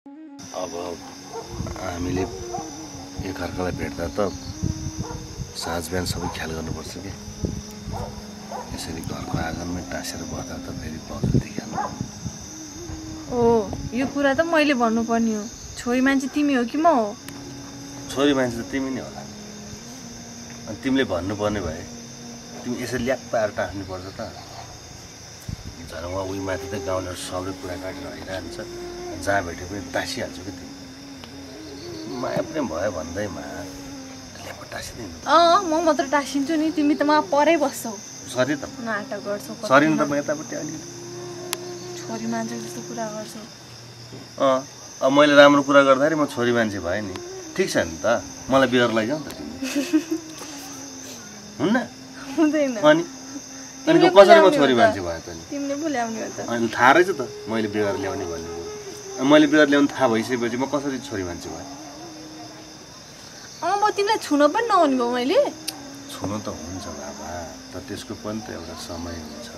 अब हामीले एकअर्कालाई भेट्दा त साँझ बिहान सबै ख्याल गर्नुपर्छ कि यसरी घरको आँगनमै टाँसेर बस्दा त फेरि पाउँछ देखिहाल्नु। ओ यो कुरा त मैले भन्नुपर्ने हो। छोरी मान्छे तिमी हो कि म हो? छोरी मान्छे त तिमी नै होला। अनि तिमीले भन्नुपर्ने भए तिमी यसरी ल्याक पाएर टाँस्नुपर्छ त। झन् उहाँ उही माथि त गाउँले सबले कुरा काटेर हिँडिरहन्छ, जहाँ भेटे पनि टाँसिहाल्छु कि तिमी। माया प्रेम भयो भन्दैमा ल्याप टाँसिँदैन। म मात्र टाँसिन्छु नि, तिमी त म परै बस्छौ। सरी त नाटक गर्छौ। सरी नि त म यतापट्टि अलि छोरी मान्छे जस्तो कुरा गर्छौ। अब मैले राम्रो कुरा गर्दाखेरि म छोरी मान्छे भएँ नि, ठिक छ नि त। मलाई बिहार लैजाऊ नि त तिमी, हुन्न? हुँदैन। अनि कसरी म छोरी मान्छे भयो त नि? तिमीले पो ल्याउने हो त। अनि थाहा रहेछ त मैले बिहार ल्याउने भन्ने कुरो। मैले बिहार ल्याउनु थाहा भइसकेपछि म कसरी छोरी मान्छे भएँ? म तिमीलाई छुन पनि नहुने भयो मैले। छुनु त हुन्छ बाबा, तर त्यसको पनि त एउटा समय हुन्छ।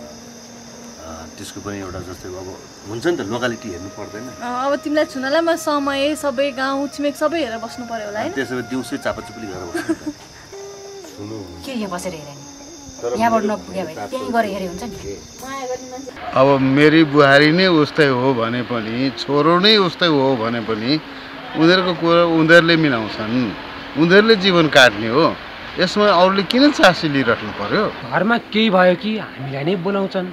त्यसको पनि एउटा जस्तै अब हुन्छ नि त, लोकालिटी हेर्नु पर्दैन। अब तिमीलाई छुनलाई म समय सबै गाउँ छिमेक सबै हेरेर बस्नु पर्यो होला हैन? त्यसो भए दिउँसै चापाचुपली गरेर बस्नु त। छुनु के यहाँ बसेर हेरे नि? यहाँबाट नपुग्यो भए त्यहीँ गएर हेरे हुन्छ नि। अब मेरी बुहारी नै उस्तै हो भने पनि, छोरो नै उस्तै हो भने पनि उनीहरूको कुरा उनीहरूले मिलाउँछन्, उनीहरूले जीवन काट्ने हो। यसमा अरूले किन चासी लिइराख्नु पर्यो? घरमा केही भयो कि हामीलाई नै बोलाउँछन्।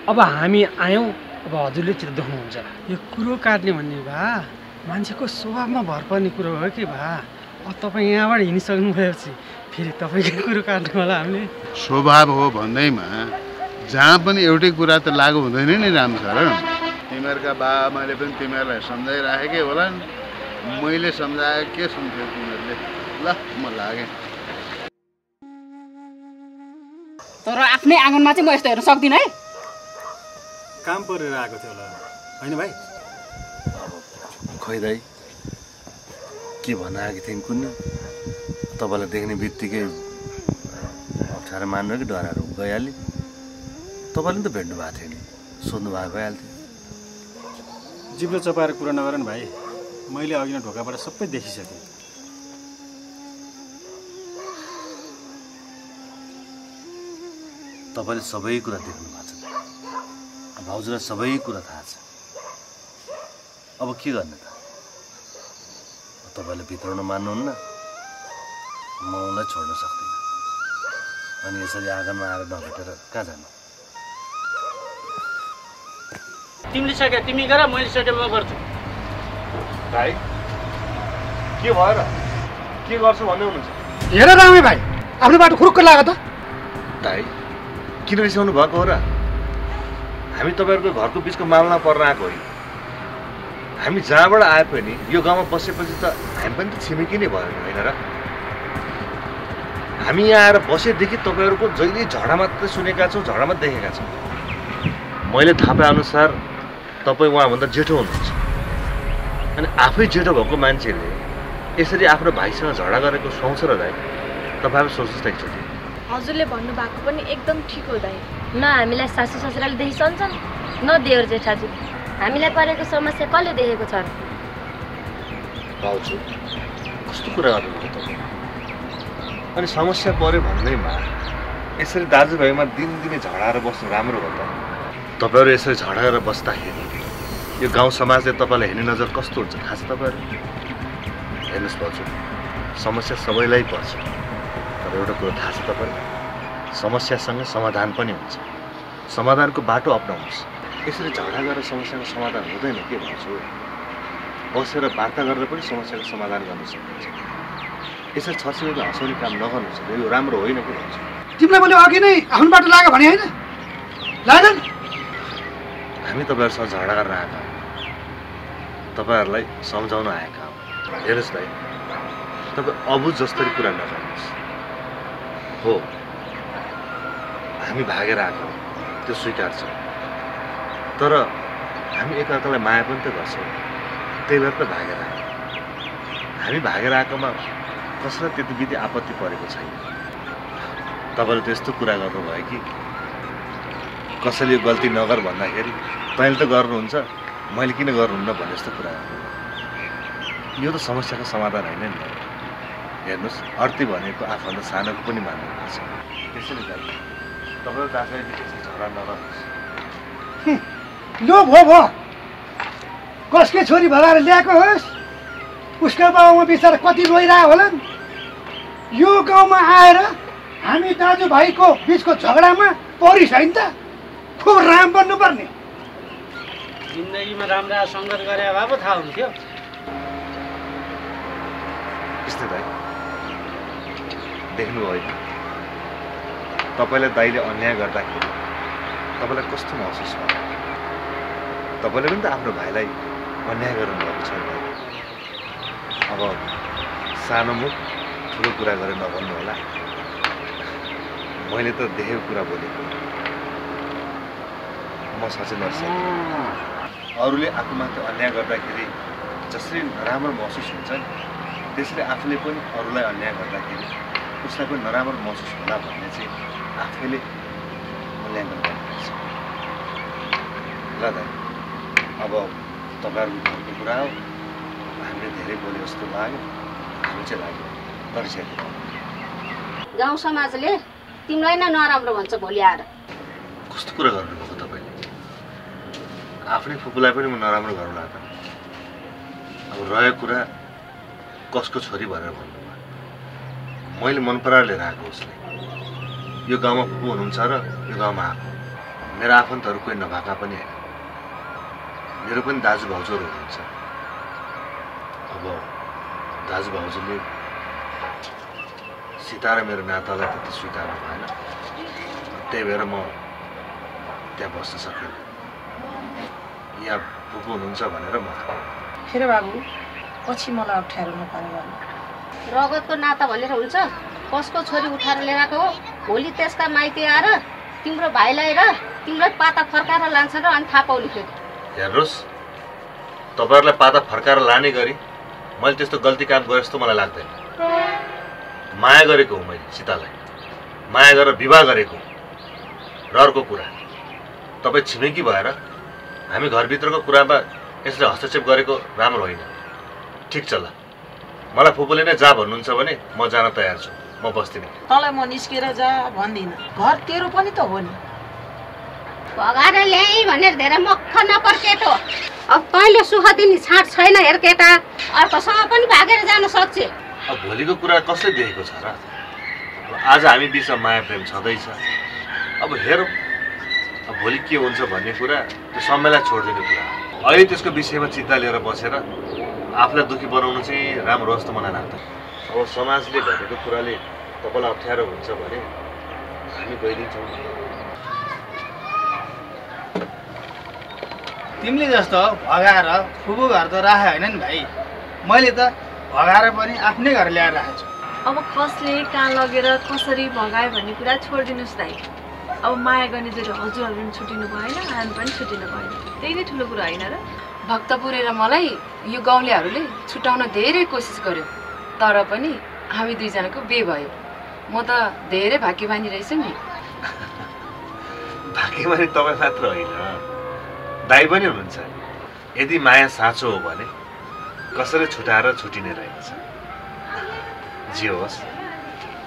अब हामी आयौँ, अब हजुरले चित्त देख्नुहुन्छ। यो कुरो काट्ने भन्ने भए मान्छेको स्वभावमा भर पर्ने कुरो हो कि भए। अब तपाईँ यहाँबाट हिँडिसक्नु भएपछि फेरि तपाईँकै कुरो काट्नु होला हामीले। स्वभाव हो भन्दैमा जहाँ पनि एउटै कुरा त लागु हुँदैन नि रामशरण। तिमीहरूका बाबाआमाले पनि तिमीहरूलाई सम्झाइराखेकै होलान्, मैले सम्झाए के सुन्थ्यो तिमीहरूले? ल म लागेँ। तर आफ्नै आँगनमा चाहिँ म यस्तो हेर्न सक्दिनँ है। काम परेर आएको थियो होला होइन भाइ? खोइ दाइ के भन्न आएको थिएँ कुन्नी, तपाईँलाई देख्ने बित्तिकै अप्ठ्यारो मान्नु कि डराएर गइहालेँ। तपाईँले त भेट्नु भएको थियो नि, सोध्नु भएको भइहाल्थ्यो। जिब्रो चपाएर कुरा नगर नि भाइ, मैले अघि नै ढोकाबाट सबै देखिसकेँ। तपाईँले सबै कुरा देख्नु भएको छ, भाउजूलाई सबै कुरा थाहा छ। अब के गर्ने त? तपाईँले भित्राउन मान्नुहुन्न, म उनलाई छोड्न सक्दिनँ। अनि यसरी आँगनमा आएर नभेटेर कहाँ जानु? तिमीले सक्यो तिमी गर, मैले सक्यो म गर्छु। भाइ के भयो र? के गर्छु भन्दै हुनुहुन्छ? हेर रामे भाइ, आफ्नो बाटो खुरुक्क लाग्यो त। भाइ किन रिसाउनु भएको हो र? हामी तपाईँहरूको घरको बिचको मामला पर्न आएको होइन। हामी जहाँबाट आए पनि यो गाउँमा बसेपछि त हामी पनि त छिमेकी नै भयो होइन र? हामी यहाँ आएर बसेदेखि तपाईँहरूको जहिले झगडा मात्रै सुनेका छौँ, झगडा मात्रै देखेका छौँ। मैले थाहा पाएअनुसार तपाईँ उहाँभन्दा जेठो हुनुहुन्छ। अनि आफै जेठो भएको मान्छेले यसरी आफ्नो भाइसँग झगडा गरेको सुहाउँछ र दाइ? तपाईँहरू सोच्नुहोस् त एकचोटि। हजुरले भन्नुभएको पनि एकदम ठिक हो दाइ। न हामीलाई सासू ससुराले देखिसन्छन्, न देवर जेठाजु। हामीलाई परेको समस्या कसले देखेको छ र? भाउजू कस्तो कुरा गर्नुभयो तपाईँ? अनि समस्या पऱ्यो भन्दैमा यसरी दाजुभाइमा दिनदिनै झगडाएर बस्नु राम्रो हो त? तपाईँहरू यसरी झगडाएर बस्दाखेरि यो गाउँ समाजले तपाईँलाई हेर्ने नजर कस्तो हुन्छ थाहा छ तपाईँहरू? हेर्नुहोस् भाउजू, समस्या सबैलाई पर्छ, तर एउटा कुरो थाहा छ तपाईँलाई, समस्यासँग समाधान पनि हुन्छ। समाधानको बाटो अपनाउनुहोस्। यसरी झगडा गरेर समस्याको समाधान हुँदैन के भन्छु? बसेर वार्ता गरेर पनि समस्याको समाधान गर्न सकिन्छ। यसरी छरछिमेकीले हँसाउने काम नगर्नुहोस्, यो राम्रो होइन के भन्छु? तिमीलाई मैले अघि नै आफ्नो बाटो लाग्यो भने होइन लाग्यो? हामी तपाईँहरूसँग झगडा गरेर आएका, तपाईँहरूलाई सम्झाउन आएका हौँ। हेर्नुहोस् भाइ, तपाईँ अबुझ जस्तरी कुरा नगर्नुहोस्। हो हामी भागेर आएको त्यो स्वीकार छ, तर हामी एकअर्कालाई माया पनि त गर्छौँ, त्यही भएर त भागेर आयो। हामी भागेर आएकोमा कसैलाई त्यति बित्ति आपत्ति परेको छैन। तपाईँले त्यस्तो कुरा गर्नुभयो कि कसैले यो गल्ती नगर भन्दाखेरि तैँले त गर्नुहुन्छ, मैले किन गर्नुहुन्न भन्ने जस्तो कुरा हो। यो त समस्याको समाधान होइन नि। हेर्नुहोस्, अर्ती भनेको आफूभन्दा सानोको पनि मान्नुपर्छ। त्यसैले दाजु तपाईँ दाजुभाइ बिचमा झगडा नगर्नुहोस्। लो भो कसकै छोरी भगाएर ल्याएको होस्, उसका बाबुमा बिचरा कति रोइरहेको होला। यो गाउँमा आएर हामी दाजुभाइको बिचको झगडामा परिस होइन त, खुब राम बन्नुपर्ने। जिन्दगीमा राम्रा सङ्गत गरे भए पो थाहा हुन्थ्यो। यस्तै दाइ देख्नु होइन, तपाईँलाई दाइले अन्याय गर्दाखेरि तपाईँलाई कस्तो महसुस भयो? तपाईँले पनि त आफ्नो भाइलाई अन्याय गर्नुभएको छ दाइ। अब सानो मुख ठुलो कुरा गरेर नभन्नु होला। मैले त देखेको कुरा बोलेको, म साँच्चै नर्सेँ। अरूले आफूमाथि अन्याय गर्दाखेरि जसरी नराम्रो महसुस हुन्छ नि, त्यसरी आफूले पनि अरूलाई अन्याय गर्दाखेरि उसलाई पनि नराम्रो महसुस होला भन्ने चाहिँ आफैले मूल्याङ्कन गर्नुपर्छ। ल दाइ, अब तपाईँहरूको घरको कुरा हो, हामीले धेरै बोले जस्तो लाग्यो, हामी चाहिँ लाग्यो तर्सिएको। गाउँ समाजले तिमीलाई नै नराम्रो भन्छ भोलि आएर। कस्तो कुरा गर्नुभएको तपाईँले? आफ्नै फुपूलाई पनि म नराम्रो गरौँ त? अब रहेको कुरा कसको छोरी भनेर भन्नुभयो। मैले मन पराएर लिएर आएको उसले। यो गाउँमा फुपू हुनुहुन्छ र यो गाउँमा आएको। मेरो आफन्तहरू कोही नभएका पनि होइन, मेरो पनि दाजु भाउजूहरू हुनुहुन्छ। अब दाजु भाउजूले सीता र मेरो नातालाई त्यति स्वीकार्नु भएन, त्यही भएर म त्यहाँ बस्न सकिनँ। यहाँ फुपू हुनुहुन्छ भनेर म। फेरि बाबु पछि मलाई अप्ठ्यारो नपारे गर्नु। रगतको नाता भनेर हुन्छ? कसको छोरी उठाएर लिएर आएको हो? भोलि त्यसका माइती आएर तिम्रो भाइलाई र तिमीलाई पाता फर्काएर लान्छन् र अनि थाहा पाउने फेरि। हेर्नुहोस्, तपाईँहरूलाई पाता फर्काएर लाने गरी मैले त्यस्तो गल्ती काम गरेँ जस्तो मलाई लाग्दैन। माया गरेको हो मैले सीतालाई, माया गरेर विवाह गरेको र अर्को कुरा तपाईँ छिमेकी भएर हामी घरभित्रको कुरामा यसले हस्तक्षेप गरेको राम्रो होइन। ठिक छ ल, मलाई फुपूले नै जा भन्नुहुन्छ भने म जान तयार छु, म बस्दिनँ। तँलाई म निस्केर जा भन्दिनँ, घर तेरो पनि त हो नि। भगाएर ल्याएँ भनेर धेरै मक्ख नपर्केटो। अब तैँले सुख दिने छाँट छैन हेर केटा, अर्कोसँग पनि भागेर जान सक्छ। अब भोलिको कुरा कसले देखेको छ र? आज हामी बिचमा माया प्रेम छँदैछ। अब हेरौँ अब भोलि के हुन्छ भन्ने कुरा त्यो समयलाई छोडिदिने कुरा हो। अहिले त्यसको विषयमा चिन्ता लिएर बसेर आफूलाई दुःखी बनाउनु चाहिँ राम्रो जस्तो मलाई लाग्दैन। अब समाजले भनेको कुराले तपाईँलाई अप्ठ्यारो हुन्छ भने हामी गइदिन्छौँ। तिमीले जस्तो भगाएर फुपू घर त राखे होइन नि भाइ। मैले त भगाएर पनि आफ्नै घर ल्याएर राखेको छु। अब कसले कहाँ लगेर कसरी भगायो भन्ने कुरा छोडिदिनुहोस् दाइ। अब माया गर्ने जति हजुरहरू पनि छुटिनु भएन, हामी पनि छुटिनु भएन, त्यही नै ठुलो कुरा होइन र? भक्तपुर र मलाई यो गाउँलेहरूले छुटाउन धेरै कोसिस गर्यो, तर पनि हामी दुईजनाको बे भयो। म त धेरै भाग्यमानी रहेछु नि। भाग्यमानी तपाईँ मात्र होइन, दाइ पनि हुनुहुन्छ। यदि माया साँचो हो भने कसरी छुटाएर छुटिने रहेछ। जे होस्,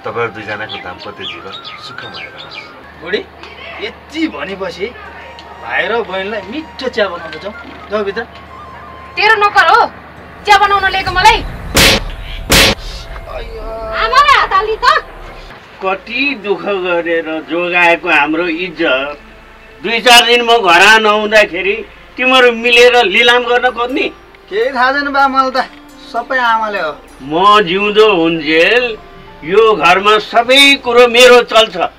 तपाईँहरू दुईजनाको दाम्पत्य जीवन सुखमय रहोस्। बुढी यति भनेपछि भाइ र बहिनीलाई मिठो चिया बनाउँदा जाउँ। जाऊ भित्र। तेरो नोकर हो चिया बनाउन लिएको मलाई? आमाले हात हाली त। कति दुःख गरेर जोगाएको हाम्रो इज्जत 2-4 दिन म घर नहुँदाखेरि तिमीहरू मिलेर लिलाम गर्न खोज्ने? केही थाहा छैन बा, मलाई त सबै आमाले हो। म जिउँदो हुन्जेल यो घरमा सबै कुरो मेरो चल्छ।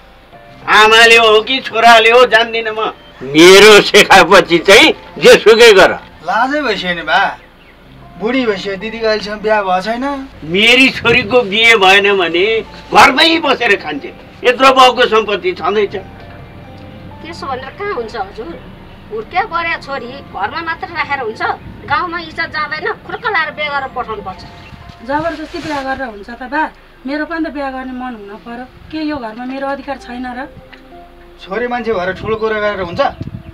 आमाले हो कि छोराले हो जान्दिनँ म। मेरो सिकाएपछि चाहिँ जेसुकै गर। लाजै भइसक्यो नि बा, बुढी भइसक्यो, दिदीको अहिलेसम्म बिहा भएको छैन। मेरी छोरीको बिहे भएन भने घरमै बसेर खान्छे। यत्रो बाउको सम्पत्ति छँदैछ। त्यसो भनेर कहाँ हुन्छ हजुर? हुर्किया बढ्या छोरी घरमा मात्र राखेर हुन्छ? गाउँमा इज्जत जाँदैन, खुर्क लाएर बिहे गरेर पठाउनु पर्छ। जबरजस्ती बिहा गरेर हुन्छ त बा? मेरो पनि त बिहा गर्ने मन हुन पर्यो। के यो घरमा मेरो अधिकार छैन र? छोरी मान्छे भएर ठुलो कुरा गरेर हुन्छ?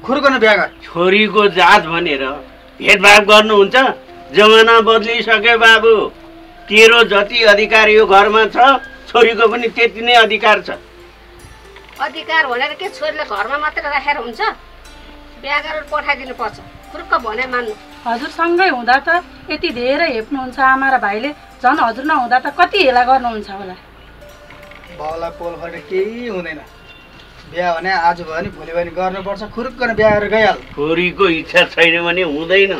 खुर्कन बिहा गर। छोरीको जात भनेर भेदभाव गर्नुहुन्छ? जमाना बदलिसक्यो बाबु। तेरो जति अधिकार यो घरमा छ, छोरीको पनि त्यति नै अधिकार छ। अधिकार भनेर के छोरीले घरमा मात्र राखेर हुन्छ? बिहा गरेर पठाइदिनु पर्छ। फुर्क भने मान्नु। हजुरसँगै हुँदा त यति धेरै हेप्नुहुन्छ आमा र भाइले, झन् हजुर नहुँदा त कति हेला गर्नुहुन्छ होला। बाउलाई पोलफट केही हुँदैन। बिहा भने आज भयो नि भोलि भयो नि गर्नुपर्छ। खुरुक्क बिहा गरेर गइहाल। छोरीको इच्छा छैन भने हुँदैन।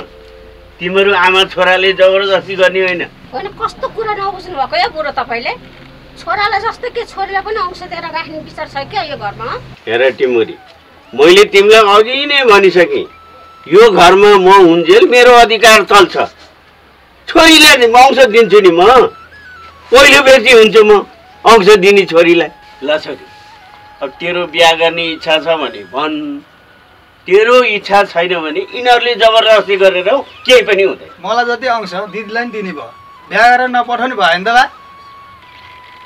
तिम्रो आमा छोराले जबरजस्ती गर्ने होइन। होइन, कस्तो कुरा नबुझ्नु भएको यो बुढो तपाईँले? छोरालाई जस्तो के छोरीलाई पनि अंश दिएर राख्ने विचार छ क्या यो घरमा? हेर टिमुरी, मैले तिमीलाई अघि नै भनिसकेँ, यो घरमा म हुन्जेल मेरो अधिकार चल्छ। छोरीलाई अंश दिन्छु नि म। पहिलो व्यक्ति हुन्छु म अंश दिने छोरीलाई। ल छोरी, अब तेरो बिहा गर्ने इच्छा छ भने भन्। तेरो इच्छा छैन भने यिनीहरूले जबरजस्ती गरेर केही पनि हुँदैन। मलाई जति अंश दिदीलाई नि दिने भयो। बिहा गरेर नपठाउनु भयो नि त बा?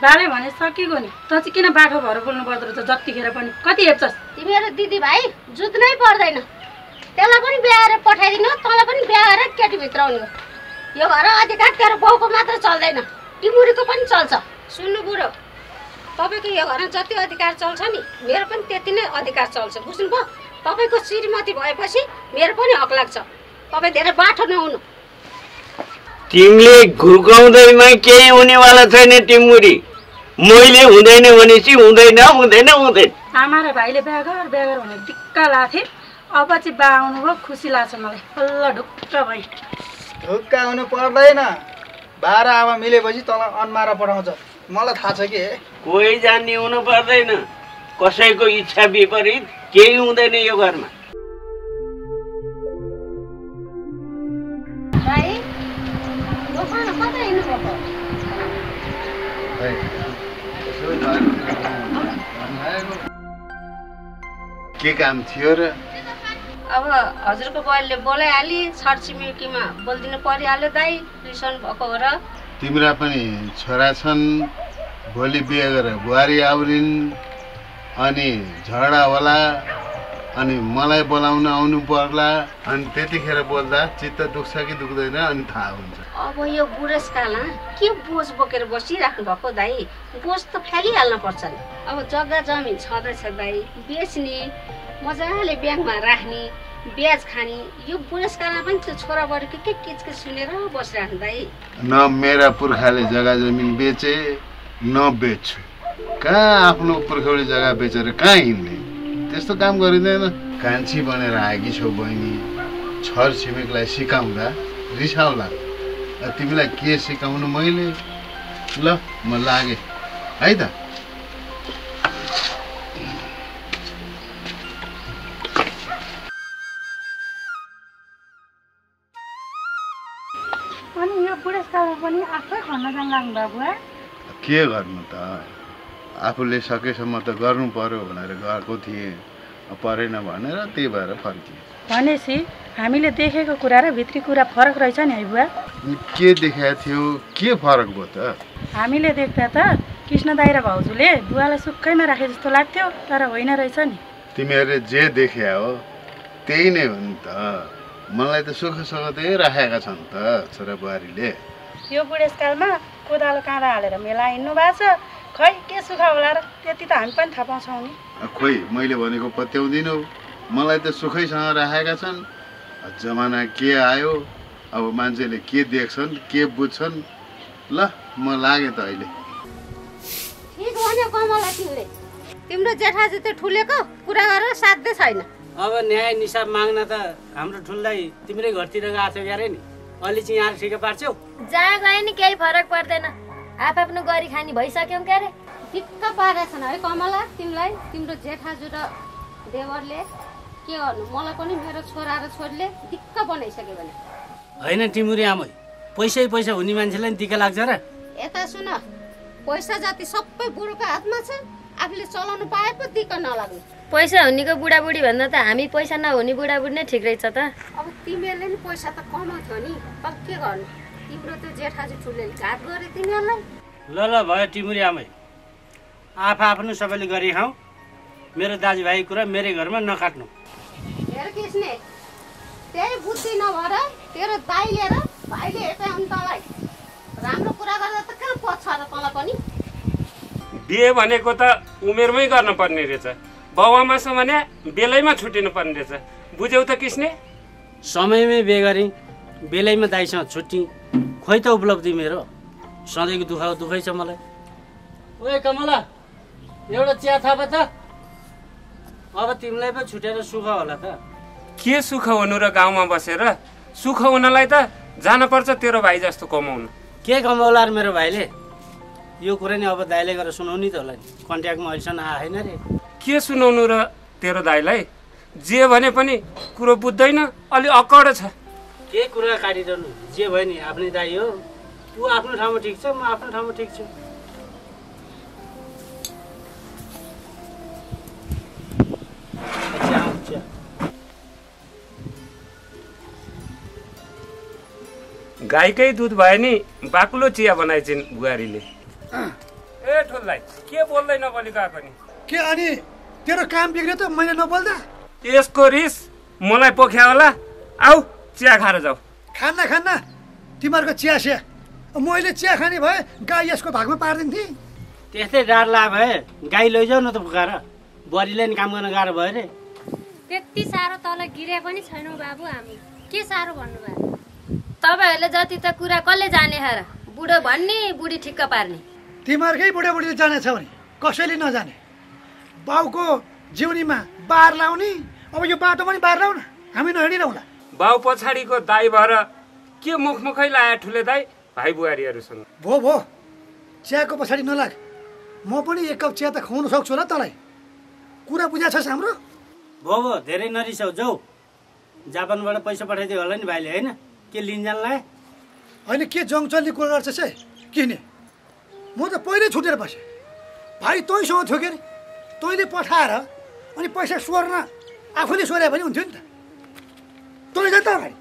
बाले भने सकिगयो नि। त चाहिँ किन बाठो भएर बोल्नु पर्दो रहेछ जतिखेर पनि? कति हेप्छस्? तिमीहरू दिदी भाइ जुत्नै पर्दैन। त्यसलाई पनि बिहा गरेर पठाइदिनु, तँलाई पनि बिहा गरेर केटी भित्राउनु हो। यो घर अधिकार तेरो बाउको मात्र चल्दैन, टिमुरीको पनि चल्छ। सुन्नु बुढो, तपाईँको यो घरमा जति अधिकार चल्छ नि, मेरो पनि त्यति नै अधिकार चल्छ। बुझ्नुभयो? तपाईँको श्रीमती भएपछि मेरो पनि हक लाग्छ। तपाईँ धेरै बाठो नहुनु। तिमीले घुर्काउँदैमा केही हुनेवाला छैन टिमुरी। मैले हुँदैन भनेपछि हुँदैन, हुँदैन, हुँदैन। आमा र भाइले बिहा गर भने टिक्का लाथे। अब चाहिँ बा आउनुभयो, खुसी लाग्छ मलाई। हल्ला ढुक्क भएँ। ढुक्क आउनु पर्दैन। बा र आमा मिलेपछि तँलाई अन्मारा पठाउँछ। मलाई थाहा छ कि कोही जान्ने हुनु पर्दैन। कसैको इच्छा विपरीत केही हुँदैन यो घरमा। के काम थियो र? अब हजुरको बुहारीले बोलाइहाली, छरछिमेकीमा बोलिदिनु परिहाल्यो। दाइ रिसाउनु भएको हो र? तिम्रा पनि छोरा छन्, भोलि बिहे गरेर बुहारी आउरिन्, अनि झगडा होला, अनि मलाई बोलाउन आउनु पर्ला, अनि त्यतिखेर बोल्दा चित्त दुख्छ कि दुख्दैन अनि थाहा हुन्छ। अब यो बुढेसकालमा के बोझ बोकेर बसिराख्नु भएको दाइ? बोझ त फ्यालिहाल्नु पर्छ नि। अब जग्गा जमिन छँदैछ दाइ, बेच्ने, मजाले ब्याङ्कमा राख्ने, ब्याज खाने। यो बुढेसकालमा पनि त्यो छोराबुहारीको के किचकिच सुनेर बसिराख्नु दाइ? न मेरा पुर्खाले जग्गा जमिन बेचे, न बेच्छु। कहाँ आफ्नो पुर्खौली जग्गा बेचेर कहाँ हिँड्ने? त्यस्तो काम गरिँदैन। कान्छी बनेर आएकी छौ बहिनी, छर छिमेकलाई सिकाउँदा रिसाउला। तिमीलाई के सिकाउनु मैले? ल म लागेँ है त। अनि यो बुढेसकालमा पनि आफै खन्न जान लाग्नु भयो बुवा? के गर्नु त, आफूले सकेसम्म त गर्नु पर्यो भनेर गएको थिएँ, परेन भनेर त्यही भएर फर्किएँ। भनेपछि हामीले देखेको कुरा र भित्री कुरा फरक रहेछ नि है बुवा? के देखाएको थियो, के फरक भयो त? हामीले देख्दा त कृष्ण दाइ र भाउजूले बुवालाई सुक्खैमा राखे जस्तो लाग्थ्यो, तर होइन रहेछ नि। तिमीहरूले जे देखे हो त्यही नै हो नि त। मलाई त सुख त्यही राखेका छन् त छोरा बुहारीले। यो बुढेसकालमा कोदालो काँडा हालेर मेला हिँड्नु भएको छ, खै के सुख होला र? त्यति त हामी पनि थाहा पाउँछौँ नि। खोइ मैले भनेको पत्याउँदिनौ। मलाई त सुखैसँग राखेका छन्। जमाना के आयो, अब मान्छेले के देख्छन्, के बुझ्छन्। ल म लागेँ त अहिले। ठिक भन्यो कमला तिमीले। तिम्रो जेठाजी त ठुलेको कुरा गरेर साध्य छैन। अब न्याय निसाब माग्न त हाम्रो ठुल्दाई तिम्रै घरतिर गएको थियो क्यारे नि, अलि चाहिँ यहाँ ठिकै पार्छौ? जहाँ गए नि केही फरक पर्दैन, आफ्नो गरी खानी भइसक्यौँ क्यारे। दिक्क पारेछन् है कमला तिमीलाई तिम्रो जेठाजु र देवरले। के गर्नु, मलाई पनि मेरो छोरा र छोरीले दिक्क बनाइसक्यो भने। होइन टिमुरी आमै, पैसै पैसा हुने मान्छेलाई नि दिक्क लाग्छ र? यता सुन, पैसा जाति सबै बुढोको हातमा छ, आफूले चलाउनु पाए पो दिक्क नलाग्ने। पैसा हुनेको बुढाबुढी भन्दा त हामी पैसा नहुने बुढाबुढी नै ठिक रहेछ त। अब तिमीहरूले नि पैसा त कमाउँथ्यो नि, तर के गर्नु, तिम्रो त्यो जेठाजु ठुले घात गरे तिमीहरूलाई। ल ल भयो टिमुरी आमै, आफ्नो सबैले गरी खाऊ। मेरो दाजुभाइ कुरा मेरै घरमा नकाट्नु। हेर कृष्ण, त्यही बुद्धि नभएर तेरो दाइ लिएर भाइले हेर्दै अनि तँलाई राम्रो कुरा गर्दा त कहाँ पछ र तँलाई पनि बिहे भनेको त उमेरमै गर्नुपर्ने रहेछ बाउआमासँग भने बेलैमा छुटिनु पर्ने रहेछ बुझ्यौ त किस्ने समयमै बिहे गरेँ बेलैमा दाइसँग छुट्टी खोइ त उपलब्धि मेरो सधैँको दुःखै छ मलाई ओए कमला एउटा चिया थापा त अब तिमीलाई पो छुटेर सुख होला त के सुख हुनु र गाउँमा बसेर सुख हुनलाई त जान पर्छ तेरो भाइ जस्तो कमाउनु के कमाउला र मेरो भाइले यो कुरा नि अब दाइले गरेर सुनाउनु त होला नि कन्ट्याक्टमा अहिलेसम्म आएन रे के सुनाउनु र तेरो दाइलाई जे भने पनि कुरो बुझ्दैन अलि अकड छ के कुरा काटिरहनु जे भयो नि आफ्नै दाइ हो ऊ आफ्नो ठाउँमा ठिक छ म आफ्नो ठाउँमा ठिक छु गाईकै दुध भयो नि बाक्लो चिया बनाइछिन् बुहारीले ए ठुल्लाई के बोल्दै नबोली गएको नि के अनि तेरो काम बिग्रियो त मैले नबोल्दा यसको रिस मलाई पोख्या होला आऊ चिया खाएर जाऊ खान्न तिमीहरूको चिया सिया मैले चिया खाने भए गाई यसको भागमा पारिदिन्थे त्यस्तै डार ला भए गाई लैजाऊ न त पुकार बुहारीलाई नि काम गर्न गाह्रो भयो रे त्यति साह्रो तल गिरे पनि छैनौ बाबु हामी के साह्रो भन्नुभयो तपाईहरुले जति त कुरा कसले जाने हर बुढो भन्ने बुढी ठिक्क पार्ने तिमीहरूकै बुढाबुढीले जानेछ भने कसैले नजाने बाउको जिउनीमा बार लाउने अब यो बाटो पनि बार लाउन हामी नहिँडिरहला बाउ पछाडिको दाइ भएर के मुखमुखै लाए ठुले दाइ भाइ बुहारीहरूसँग भो चियाको पछाडि नलाग म पनि एक कप चिया त खुवाउन सक्छु होला तँलाई कुरा बुझा छस् हाम्रो भो धेरै नरिसाउ जाऊ जापानबाट पैसा पठाइदियो होला नि भाइले होइन के लिन्जानलाई होइन के जङचल्ने कुरा गर्छस् है किने म त पहिल्यै छुटेर बसेँ भाइ तँसँग थियो के अरे तैँले पठाएर अनि पैसा सोर्न आफूले सोरे पनि हुन्थ्यो नि त तँले जान्छ भाइ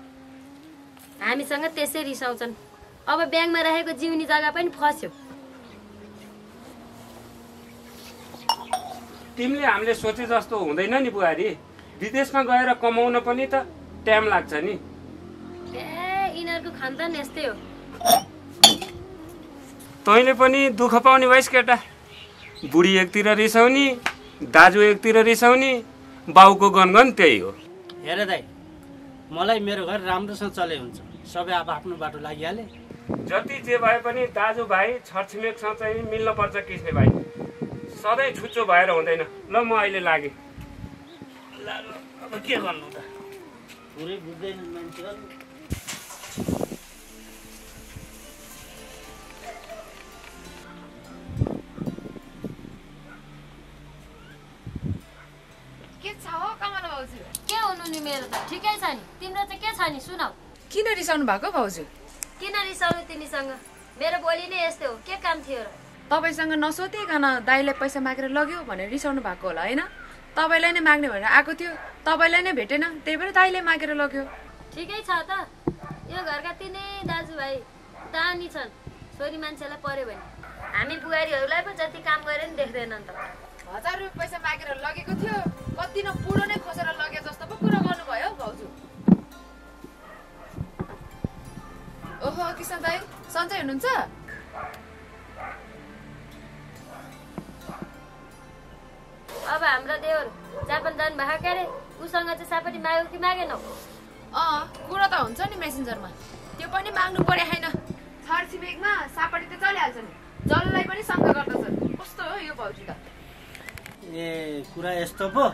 हामीसँग त्यसै रिसाउँछन् अब ब्याङ्कमा राखेको जिउनी जग्गा पनि फस्यो तिमीले हामीले सोचे जस्तो हुँदैन नि बुहारी विदेशमा गएर कमाउन पनि त टाइम लाग्छ नि यिनीहरूको खानदान यस्तै हो तैँले पनि दुःख पाउने भइस् केटा बुढी एकतिर रिसाउने दाजु एकतिर रिसाउने बाउको गनगन त्यही हो हेर दाइ मलाई मेरो घर राम्रोसँग चले हुन्छ सबै अब आफ्नो बाटो लागिहाले जति जे भए पनि दाजु भाइ छरछिमेकसँग चाहिँ मिल्न पर्छ किस्ने भाइ सधैँ छुच्चो भएर हुँदैन ल म अहिले लागेँ अब के गर्नु त पुरै बुझ्दैन मान्छेहरू के हुनु नि मेरो त ठिकै छ नि तिम्रो चाहिँ के छ नि सुनाऊ किन रिसाउनु भएको भाउजू किन रिसाउनु तिमीसँग मेरो बोली नै यस्तै हो के काम थियो र तपाईसँग नसोधिकन दाइले पैसा मागेर लग्यो भनेर रिसाउनु भएको होला होइन तपाईँलाई नै माग्ने भनेर आएको थियो तपाईँलाई नै भेटेन त्यही भएर दाइले मागेर लग्यो ठिकै छ त यो घरका तिनै दाजुभाइ दानी छन् छोरी मान्छेलाई पर्यो भने हामी बुहारीहरूलाई पो जति काम गरेर नि देख्दैनन् त 1000 रुपियाँ पैसा मागेर लगेको थियो कति न बुढो नै खोसेर लगे जस्तो पो कुरा गर्नुभयो भाउजू ओहो किसन दाइ सन्चै हुनुहुन्छ अब हाम्रो देवर जापान जानु भएको के अरे उसँग चाहिँ सापटी माग्यो कि मागेनौ कुरा त हुन्छ नि मेसेन्जरमा त्यो पनि माग्नु पर्यो हैन छरछिमेकमा सापटी त चलिहाल्छ नि जललाई पनि शङ्का गर्दछ कस्तो हो यो भाउजू त ए कुरा यस्तो पो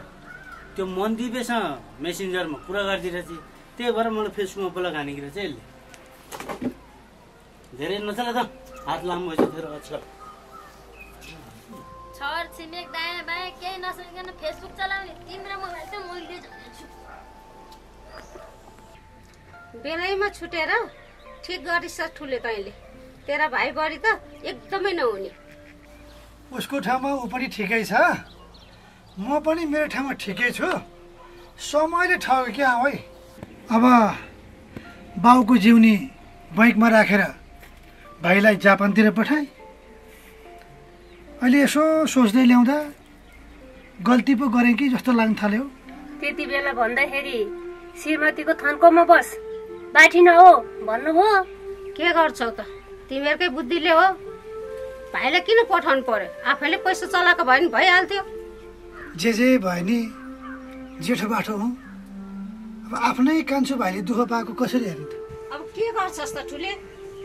त्यो मनदिपेसँग मेसेन्जरमा कुरा गरिदिरहेछ त्यही भएर मलाई फेसबुकमा बोला खानेकिर चाहिँ यसले धेरै नचला त हात लामो भएछ तेरो आजकल छर छिमेक दायाँ बायाँ केही नसकिकन फेसबुक चलाउने तिम्रो मोबाइल त मैले चलाउँछु बेलैमा छुटेर ठिक गरिस् ठुले तैँले तेरा भाइ बढी त एकदमै नहुने उसको ठाउँमा ऊ पनि ठिकै छ म पनि मेरो ठाउँमा ठिकै छु समयले ठग्यो क्या है अब बाउको जिउनी बैङ्कमा राखेर भाइलाई जापानतिर पठाए अहिले यसो सोच्दै ल्याउँदा गल्ती पो गरेँ कि जस्तो लाग्न थाल्यो त्यति बेला भन्दाखेरि श्रीमतीको थन्कोमा बस बाठी न हो भन्नुभयो। के गर्छौ त तिमीहरूकै बुद्धिले हो। भाइले किन पठाउनु पर्यो? आफैले पैसा चलाएको भए नि भइहाल्थ्यो। जे भयो नि जेठो बाठो हुँ। अब आफ्नै कान्छो भाइले दुःख पाएको कसरी हेर्नु त? अब के गर्छस् त ठुले?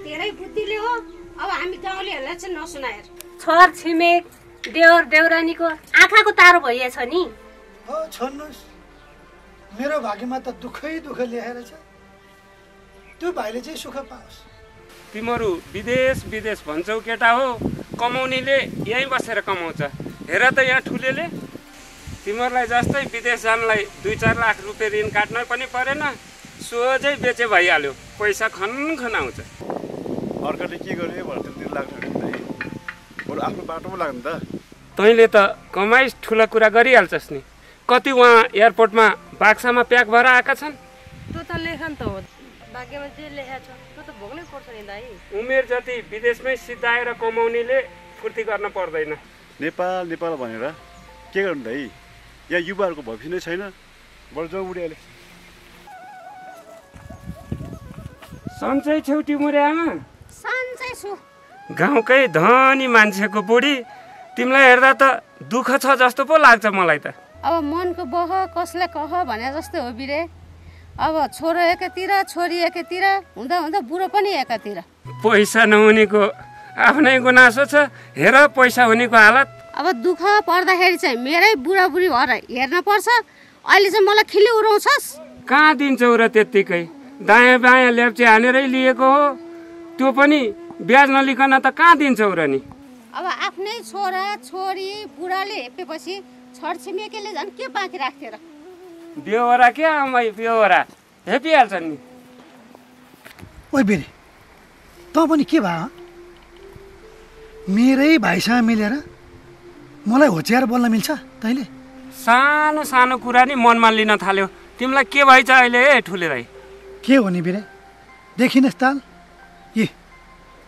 तेरै बुद्धिले हो। अब हामी गाउँलेहरूलाई चाहिँ नसुनाएर। छर छिमेक देवर देउरानीको आँखाको तारो भइएछ नि। हो छोड्नुहोस्, मेरो भाग्यमा त दुःखै दुःख लेखेर छ। त्यो भाइले चाहिँ सुख पाओस्। तिमीहरू विदेश विदेश भन्छौ केटा हो, कमाउनेले यहीँ बसेर कमाउँछ। हेर त यहाँ ठुलेले तिमीहरूलाई जस्तै विदेश जानलाई 2-4 लाख रुपियाँ ऋण काट्न पनि परेन, सोझै बेचे भइहाल्यो, पैसा खन आउँछ। अर्काले के गर्यो भनेर 3 लाख बरु आफ्नो बाटोमा लाग्नु त। तैँले त कमाइस ठुला कुरा गरिहाल्छस् नि। कति उहाँ एयरपोर्टमा बाक्सामा प्याक भएर आएका छन्। त्यो त लेखन त हो, भाग्यमा जे लेखेको छ त्यो त भोग्नै पर्छ नि दाइ। उमेर जति विदेशमै सिद्धाएर कमाउनेले फुर्ती गर्न पर्दैन। नेपाल नेपाल भनेर के गर्नु दाइ? यहाँ युवाहरूको भविष्य नै छैन। बरु जाउँ बुढियाले। सन्चै छेउ टिमुरे आमा? सन्चै छु। गाउँकै धनी मान्छेको बुढी, तिमीलाई हेर्दा त दुःख छ जस्तो पो लाग्छ मलाई त। अब मनको बह कसले कह भने जस्तै हो बिरे। अब छोरो एकातिर छोरी एकातिर हुँदा हुँदा बुढो पनि एकातिर। पैसा नहुनेको आफ्नै गुनासो छ, हेर पैसा हुनेको हालत। अब दुःख पर्दाखेरि चाहिँ मेरै बुढाबुढी भएर हेर्न पर्छ। अहिले चाहिँ मलाई खिली उडाउँछस्। कहाँ दिन्छौ र त्यत्तिकै? दायाँ बायाँ ल्याप्चे हानेरै लिएको हो, त्यो पनि ब्याज नलिकन त कहाँ दिन्छौ र नि? अब आफ्नै छोरा छोरी बुढाले हेपेपछि छरछिमेकीले झन् के बाँकी राख्थ्यो र? बेहोरा के आमै बेहोरा हेपिहाल्छन् नि। ओइ बेरे त पनि के भयो? मेरै भाइसँग मिलेर मलाई होच्याएर बोल्न मिल्छ तैँले? सानो सानो कुरा नि मनमा लिन थाल्यो। तिमीलाई के भइछ अहिले ठुले दाइ? के हो नि बिरे? देखिनस् ताल ए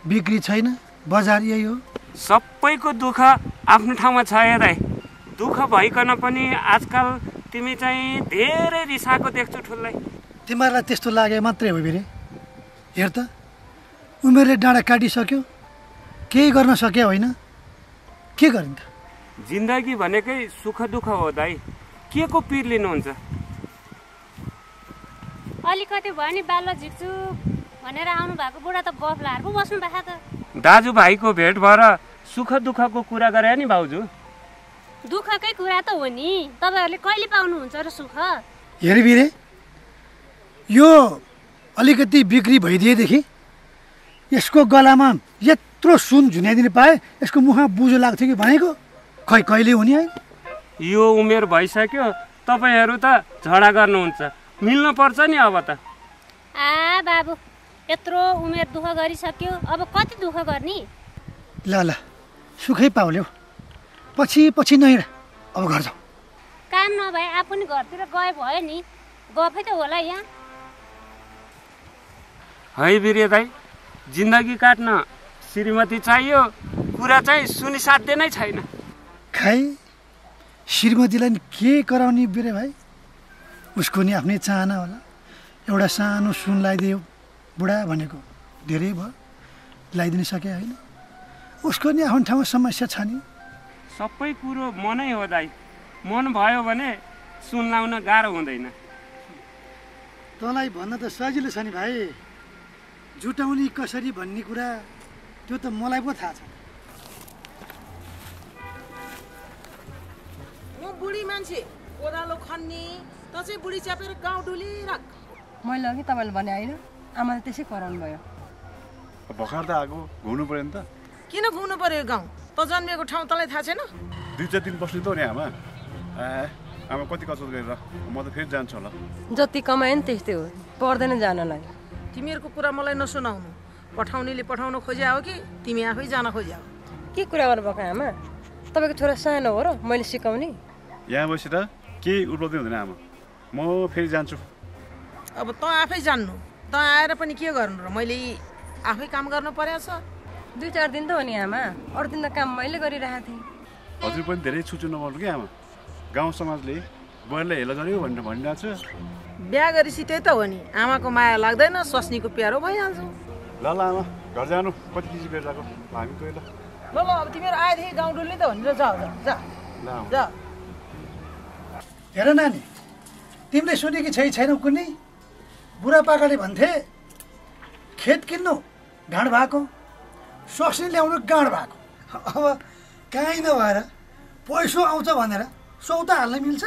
बिक्री छैन, बजार यही हो। सबैको दुःख आफ्नो ठाउँमा छ हे दाइ। दुःख भइकन पनि आजकल तिमी चाहिँ धेरै रिसाएको देख्छु ठुललाई। तिमीहरूलाई त्यस्तो लागे मात्रै हो बिरे। हेर त उमेरले डाँडा काटिसक्यो, केही गर्न सके होइन, के गरिन्छ? जिन्दगी भनेकै सुख दुःख हो दाइ, के को पिर लिनुहुन्छ? अलिकति भयो नि बाल्लो झिक्छु भनेर आउनु भएको बुढा त गफ लाएर पो बस्नु भएको त। दाजुभाइको भेट भएर सुख दुःखको कुरा गरे नि भाउजू? दुःखकै कुरा त हो नि, तपाईँहरूले कहिले पाउनुहुन्छ र सुख? हेर बिरे, यो अलिकति बिक्री भइदिएदेखि यसको गलामा यत्रो सुन झुन्याइदिनु पाए यसको मुखमा बुझो लाग्थ्यो कि भनेको। खै कहिले हुने है? यो उमेर भइसक्यो, तपाईँहरू त झगडा गर्नुहुन्छ, मिल्नु पर्छ नि अब त। आ बाबु यत्रो उमेर दुःख गरिसक्यो, अब कति दुःख गर्ने? ल सुखै पाउल्यौ, पछि नहिँड, अब घर जाऊ। काम नभए आफू नि घरतिर गए भयो नि, गफै त होला यहाँ। है बिरे दाइ, जिन्दगी काट्न श्रीमती चाहियो, कुरा चाहिँ सुनिसाध्य नै छैन। खै श्रीमतीलाई नि के कराउने बिरे भाइ? उसको नि आफ्नै चाहना होला। एउटा सानो सुन लगाइदियो बुढा भनेको धेरै भयो, लगाइदिनु सके होइन। उसको नि आफ्नो ठाउँमा समस्या छ नि। सबै कुरो मनै हो दाइ, मन भयो भने सुन लाउन गाह्रो हुँदैन। तँलाई भन्न त सजिलो छ नि भाइ, जुटाउने कसरी भन्ने कुरा त्यो त मलाई पो थाहा छ। म बुढी मान्छे, ओह्रालो खन्ने, त चाहिँ बुढी च्यापेर गाउँ डुलिराख। मैले अघि तपाईँले भने होइन, आमाले त्यसै कराउनु भयो। भर्खर त आएको, घुम्नु पर्यो नि त। किन घुम्नु पर्यो गाउँ? त जन्मिएको ठाउँ तँलाई थाहा छैन? 2-4 दिन बस्नु त हो नि आमा। आमा कति कचत गरेर म त फेरि जान्छु होला। जति कमायो नि त्यस्तै हो, पर्दैन जानलाई। तिमीहरूको कुरा मलाई नसुनाउनु। पठाउनेले पठाउन खोज्या हो कि तिमी आफै जान खोज्या हो? के कुरा गर्नुभएको आमा? तपाईँको छोरा सानो हो र मैले सिकाउने? यहाँ बसेर केही उपलब्धि हुँदैन आमा, म फेरि जान्छु। अब त आफै जान्नु, त आएर पनि के गर्नु र? मैले आफै काम गर्नु परेछ। 2-4 दिन त हो नि आमा, अरू दिन त काम मैले गरिरहेको थिएँ। हजुर पनि धेरै छुट्नु नपर्नु कि आमा। गाउँ समाजले बुहारीले हेलो गर्यो भनेर भनिरहेको छु। बिहा गरेपछि त्यही त हो नि, आमाको माया लाग्दैन, स्वास्नीको प्यारो भइहाल्छ। ल आमा घर जानु, कति किसी बेर जाएको हामी गयो। ल अब तिमीहरू आएदेखि गाउँ डुल्ने त भनेर जा जा। हेर नानी, तिमीले सुनेकी छैनौ कुनै? बुढापाकाले भन्थे खेत किन्नु ढाँड भएको, स्वास्नी ल्याउनु गाँड भएको। अब काहीँ नभएर पैसो आउँछ भनेर सौता हाल्न मिल्छ?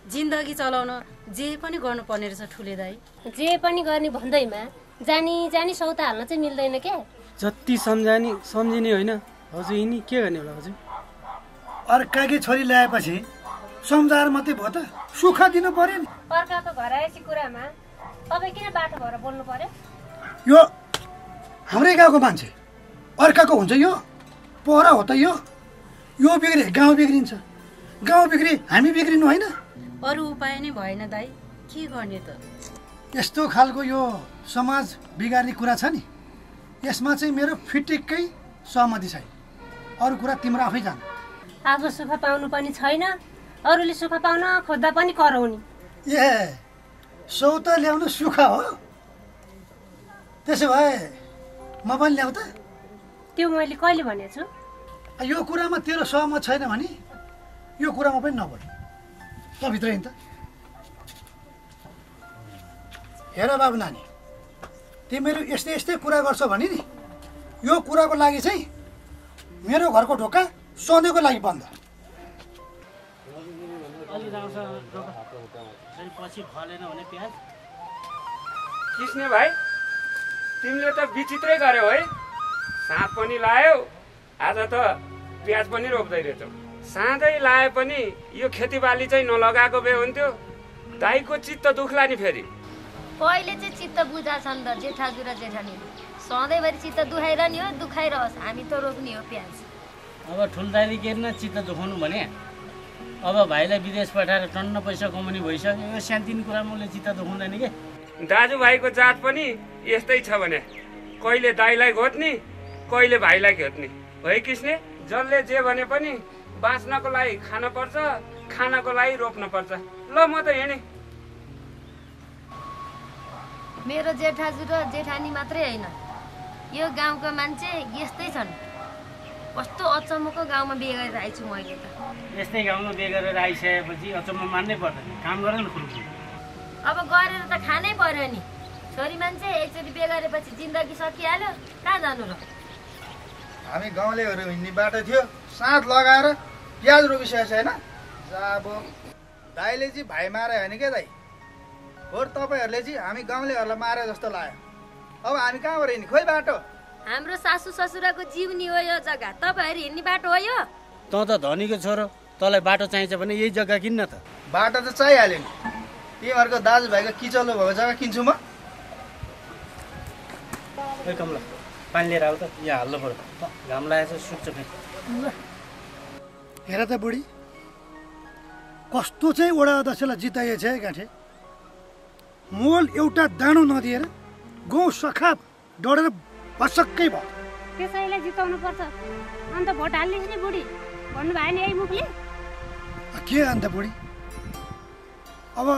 जिन्दगी चलाउन जे पनि गर्नुपर्ने रहेछ ठुले दाइ। जे पनि गर्ने भन्दैमा जानी सौता हाल्न चाहिँ मिल्दैन क्या। जति सम्झिने होइन हजुर, यिनी के गर्ने होला हजुर? अर्काकी छोरी ल्याएपछि सम्झाएर मात्रै भयो त, सुख दिनु पर्यो नि। अर्काको घर आएपछि कुरामा तपाईँ किन बाटो भएर बोल्नु पर्यो? यो हाम्रै गाउँको मान्छे अर्काको हुन्छ, यो पोहरा हो त। यो बिग्रे गाउँ बिग्रिन्छ, गाउँ बिग्री हामी बिग्रिनु होइन। अरू उपाय नै भएन दाइ, के गर्ने त? यस्तो खालको यो समाज बिगार्ने कुरा छ नि, यसमा चाहिँ मेरो फिटिक्कै सहमति छैन। अरू कुरा तिम्रो आफै जान। आफू सुख पाउनु पनि छैन, अरूले सुख पाउन खोज्दा पनि कराउने। ए सौता ल्याउनु सुख हो? त्यसो भए म पनि ल्याउ त? त्यो मैले कहिले भनेको छु? यो कुरामा तेरो सहमत छैन भने यो कुरामा पनि नबोल। त भित्र हिँड त। हेर बाबु नानी, तिमीहरू यस्तै कुरा गर्छौ भने नि यो कुराको लागि चाहिँ मेरो घरको ढोका सधैँको लागि बन्द। किस्ने भाइ, तिमीले त विचित्रै गर्यौ है। साँप पनि लायौ, आज त प्याज पनि रोप्दै रहेछौ। साँधै लाए पनि यो खेतीबाली चाहिँ नलगाएको भए हुन्थ्यो। दाइको चित्त दुख्ला नि फेरि। पहिले चाहिँ चित्त बुझाछन् त जेठाजु र जेठानीले, सधैँभरि चित्त दुखाइरह नि हो, दुखाइरहोस्, हामी त रोप्ने हो प्याज। अब ठुल्दाइले के न चित्त दुखाउनु भने अब भाइलाई विदेश पठाएर टन्न पैसा कमाउने भइसक्यो, यो सानोतिनो कुरामा उसले चित्त दुखाउँदैन के। दाजुभाइको जात पनि यस्तै छ भने कहिले दाइलाई घोत्ने, कहिले भाइलाई घोत्ने है किस्ने। जसले जे भने पनि बाँच्नको लागि खान पर्छ, खानको लागि रोप्न पर्छ। ल म त हिँडेँ। मेरो जेठाजु र जेठानी मात्रै होइन, यो गाउँका मान्छे यस्तै छन्। कस्तो अचम्मको गाउँमा बिहे गरेर आइछु मैले त। यस्तै गाउँमा बिहे गरेर आइसकेपछि अचम्म मान्नै पर्दैन, काम गरेर न खुल्छ। अब गरेर त खानै पर्यो नि। छोरी मान्छे एकचोटि बिहे गरेपछि जिन्दगी सकिहाल्यो, कहाँ जानु र? हामी गाउँलेहरू हिँड्ने बाटो थियो, साँध लगाएर प्याज रोपिसकेको छैन। अब दाइले चाहिँ भाइ मारे होइन क्या दाइ, हो तपाईँहरूले चाहिँ हामी गाउँलेहरूलाई मारे जस्तो लाग्यो। अब हामी कहाँबाट हिँड्ने, खोइ बाटो? हाम्रो सासू ससुराको जीवनी हो यो जग्गा, तपाईँहरू हिँड्ने बाटो हो यो? त त धनीको छोरो, तँलाई बाटो चाहिन्छ भने यही जग्गा किन्न त। बाटो त चाहिहाल्यो नि, तिमीहरूको दाजुभाइको किचल्लो भएको जग्गा किन्छु म। ए कमला, पानी लिएर आऊ त, यहाँ हाल्नु पर्यो, घाम लागेको छ, सुक्छ फेरि। हेर त बुढी, कस्तो चाहिँ वडा अध्यक्षलाई जिताइएछ है गाँठे। मोल एउटा दानो नदिएर गाउँ सखा डढेर भसक्कै भयो। त्यसैले जिताउनु पर्छ, अन्त भोट हाल्लिस् नि बुढी भन्नुभयो नि यही मुखले। के अन्त बुढी, अब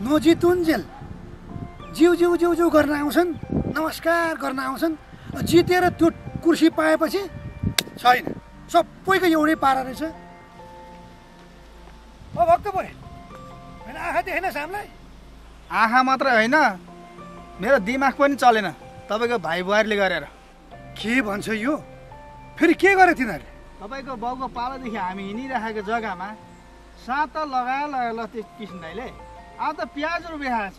नजितुन्जेल जिउ गर्न आउँछन्, नमस्कार गर्न आउँछन्। जितेर त्यो कुर्सी पाएपछि छैन, सबैको एउटै पारा रहेछ। ओ भक्त परे, आँखा देखेन सामलाई? आँखा मात्रै होइन, मेरो दिमाग पनि चलेन तपाईँको भाइ बुहारीले गरेर। के भन्छ यो? फेरि के गरे तिनीहरूले? तपाईँको बाउको पालादेखि हामी हिँडिराखेको जग्गामा साँध त लगायो ल त्यो किसिम दाइले। अब त प्याज रोपिरहेको छ,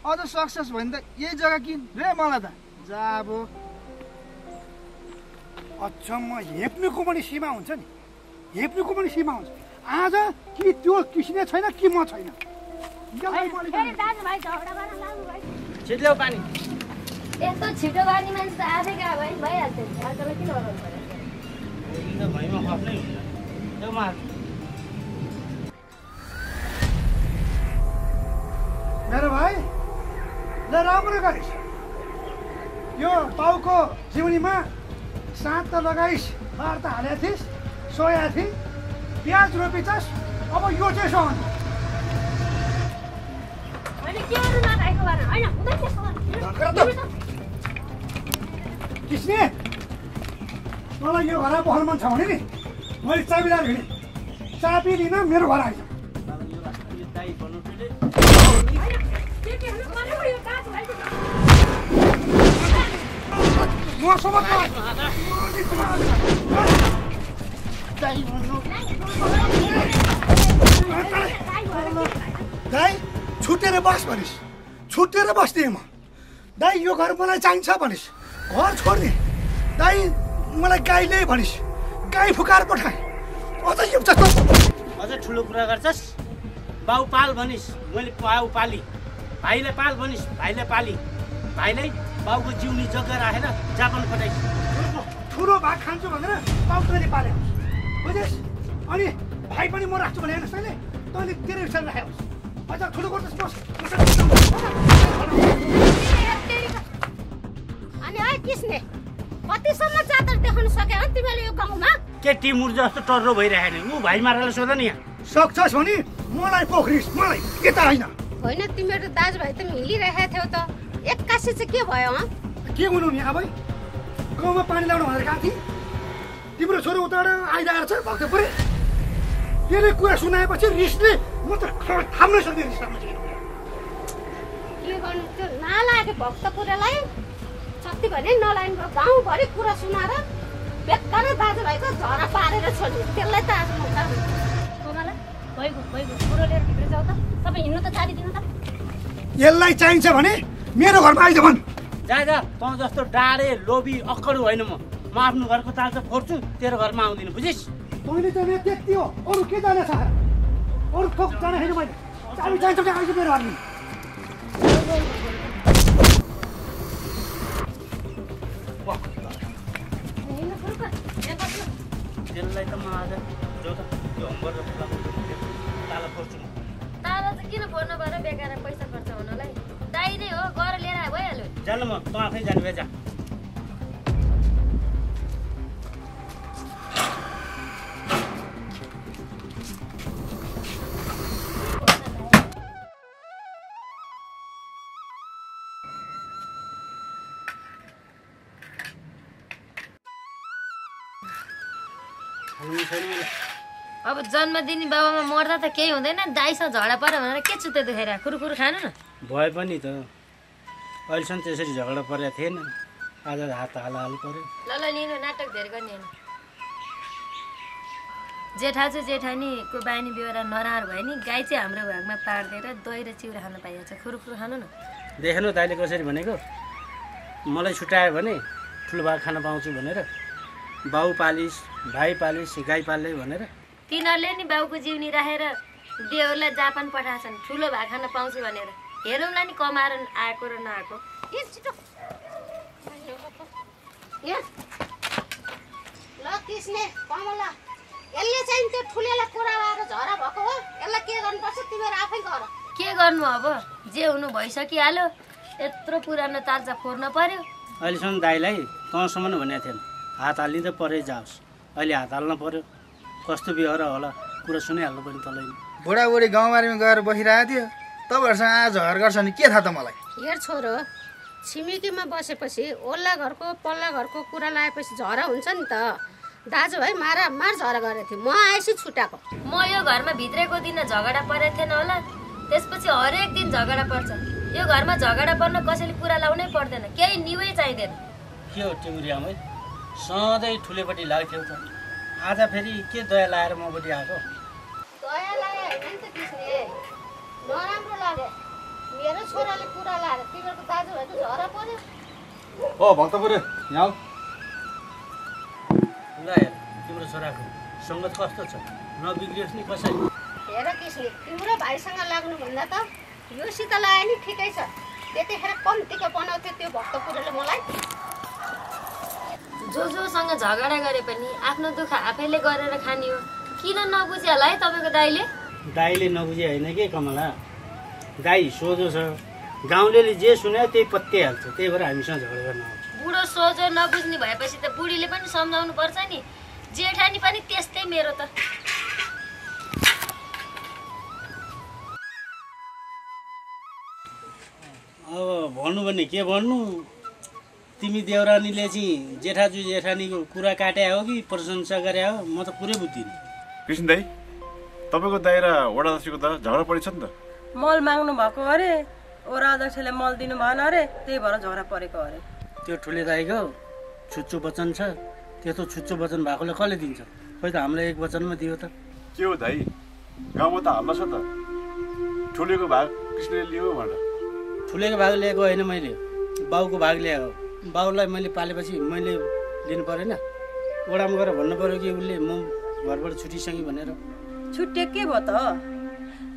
अझ सक्सेस भयो भने त यही जग्गा किन रे मलाई त। जा अब अचम्म, हेप्नुको पनि सीमा हुन्छ नि, हेप्नुको पनि सीमा हुन्छ। आज कि त्यो किसिने छैन कि म छैन। छिट्ल्याउ पानी। यस्तो छिटो गर्ने मान्छे त आफै गयो भाइ, भइहाल्छ नि, आजलाई किन गर्नु पर्यो? भैमा खप्नै हुन्छ। मेरो भाइ ल राम्रो गरिस्, यो बाउको जिउनीमा साँध त लगाइस्, बार त हालेको थिइस्, सोया थिइस्, प्याज रोपिछस्, अब यो चाहिँ सहन किसने मलाई यो घर बस्नु मन छ भने नि मैले चाबीदार हिँडेँ चाबी लिन मेरो घर आइज दाइ छुटेर बस भनिस् छुटेर बस्दिएँ म दाइ यो घर मलाई चाहिन्छ भनिस् घर छोड्ने दाइ मलाई गाई ल्याए भनिस् गाई फुकाएर पठाएँ अझ यो जस्तो अझ ठुलो कुरा गर्छस् बाउ पाल भनिस् मैले बाउ पाली भाइले पाल भनिस् भाइले पाली भाइले बाउको जिउनी जग्गा राखेर जापान पठाइस् ठुलो भाग खान्छु भनेर बाउ तैँले पाले बुझेस् अनि भाइ पनि म राख्छु भने हेर्नुहोस् तैँले तैँले तेरो हिसाब राखेको अझ ठुलो गर्नुहोस् बस अनि है किसने कतिसम्म चादर देखाउन सक्यो हो तिमीले यो गाउँमा के टिमुर जस्तो टर्रो भइरहेको नि ऊ भाइ मारेर सोध नि यहाँ सक्छस् भने मलाई पोखरिस् मलाई यता होइन होइन तिमीहरू दाजुभाइ त हिँडिरहेको थियौ त एक्कासी चाहिँ के भयो के हुनु नि अब गाउँमा पानी ल्याउनु भनेर गएको थिएँ तिम्रो छोरो उताबाट आइरहेको छ भक्तपुरै त्यसले कुरा सुनाएपछि रिसले म त थाम्नै सक्दिनँ रिसमा के गर्नु त्यो नलागे भक्तपुरलाई जति भने नलाइन गाउँभरि कुरा सुनाएर बेकार दाजुभाइको झरा पारेर छोड्यो त्यसलाई त आज मुद्दा कोमला भइगयो कुरो लिएर भित्र जाऊ त तपाईँ हिँड्नु त छाडिदिनु त यसलाई चाहिन्छ भने मेरो घरमा आइज भन् जा जा तँ जस्तो डाडे लोभी अक्कडु होइन म आफ्नो घरको ताल चाहिँ फोड्छु तेरो घरमा आउँदिनँ बुझिस् तैँले चाहिँ त्यति हो अरू के जाने छ अरू थोक जाने छैन मैले चाबी चाहिन्छ भने आइज मेरो घरमा त्यसलाई त म आज जो त त्यो होमवर्क ताला फोड्छु म ताला चाहिँ किन फोड्नु पर्यो बेकार पैसा खर्च हुनलाई दाइ नै हो गएर लिएर आए भइहाल्यो जानु म तँ आफै जानु भए जा अब जन्मदिनी बाबामा मर्दा त केही हुँदैन दाइसँग झगडा पर्यो भनेर के चुते दुखेर कुरकुर खानु न भए पनि त अहिलेसम्म त्यसरी झगडा परेको थिएन आज हात हाल पर्यो ल लिनु नाटक धेरै गर्ने होइन जेठाजु जेठानीको बानी बेहोरा नरार भयो नि गाई चाहिँ हाम्रो भागमा पारिदिएर दही र चिउरा खान पाइहाल्छ खुरुखुरु खानु न देख्नु तैँले कसरी भनेको मलाई छुट्यायो भने ठुलो भाग खान पाउँछु भनेर बाउ पालिस भाइ पालिस गाई पाल्दै भनेर तिनीहरूले नि बाउको जिउनी राखेर देउरलाई जापान पठाएछन् ठुलो भाग खान पाउँछु भनेर हेरौँला नि कमाएर आएको र नआएको ल किसने कमला यसले चाहिँ त्यो ठुलेलाई कुरा लगाएर झरा भएको हो यसलाई के गर्नुपर्छ तिमीहरू आफै गर के गर्नु अब जे हुनु भइसकिहाल्यो यत्रो पुरानो ताजा फोर्न पर्यो अहिलेसम्म दाइलाई तँसम्म भनेको थिएन हात हालिँदै परै जाओस् अहिले हात हाल्न पर्यो कस्तो बिहोरा होला कुरा सुनिहाल्नु पर्यो तँलाई बुढाबुढी गाउँबारीमा गएर बसिरहेको थियो तपाईँहरूसँग आज झगडा गर्छ नि के थाहा त मलाई हेर छोरो छिमेकीमा बसेपछि ओल्ला घरको पल्ला घरको कुरा लगाएपछि झरा हुन्छ नि त दाजुभाइ मार झगडा गरेको थिएँ म आएपछि छुट्याएको म यो घरमा भित्रेको दिन झगडा परेको थिएन होला त्यसपछि हरेक दिन झगडा पर्छ यो घरमा झगडा पर्न कसैले कुरा लाउनै पर्दैन केही निवै चाहिँदैन के हो टिमुरी आमै सधैँ ठुलेपट्टि लाग्थ्यौ त आज फेरि के दया लाएर मपट्टि आएको दया लागे होइन नि त किसले नराम्रो लाग्यो मेरो छोराले कुरा लाएर तिमीहरूको दाजुभाइको झगडा पर्यो ओ भक्तपुर यहाँ ल हेर तिम्रो छोराको सङ्गत कस्तो छ नबिग्रियोस् नि कसै हेर किसले तिम्रो भाइसँग लाग्नुभन्दा त योसित लगायो नि ठिकै छ त्यतिखेर कम्तीको बनाउँथ्यो त्यो भक्तपुरले मलाई जोसँग झगडा गरे पनि आफ्नो दुःख आफैले गरेर खाने हो किन नबुझ्यो होला है तपाईँको दाइले नबुझे होइन कि कमला दाइ सोझो छ गाउँले जे सुन्यो त्यही पत्याइहाल्छ त्यही भएर हामीसँग झगडा गर्न आउँछ बुढो सोझो नबुझ्ने भएपछि त बुढीले पनि सम्झाउनु पर्छ नि जेठानी पनि त्यस्तै मेरो त अब भन्नु भने के भन्नु, तिमी देउरानीले चाहिँ जेठाजु जेठानीको कुरा काटे हो कि प्रशंसा गरे हो, म त पुरै बुझ्दिनँ। कृष्ण दाई, तपाईँको दाइ र वडा अध्यक्षको त झगडा परेछ नि त। मल माग्नु भएको अरे, वडा अध्यक्षले मल दिनु भएन अरे, त्यही भएर झगडा परेको अरे। त्यो ठुले दाइको छुच्चो वचन छ, त्यस्तो छुच्चो वचन भएकोले कसले दिन्छ? खोइ त हामीलाई एक वचनमा दियो त। के हो दाइ, गाउँमा त हल्ला छ त, ठुलेको भाग कृष्णले लियो भनेर। ठुलेको भाग लिएको होइन मैले, बाउको भाग ल्याएको। बाउलाई मैले पालेपछि मैले लिनु परेन? वडामा गएर भन्नु पऱ्यो कि उसले म घरबाट छुटिसकेँ भनेर। छुट्टिए के भयो त?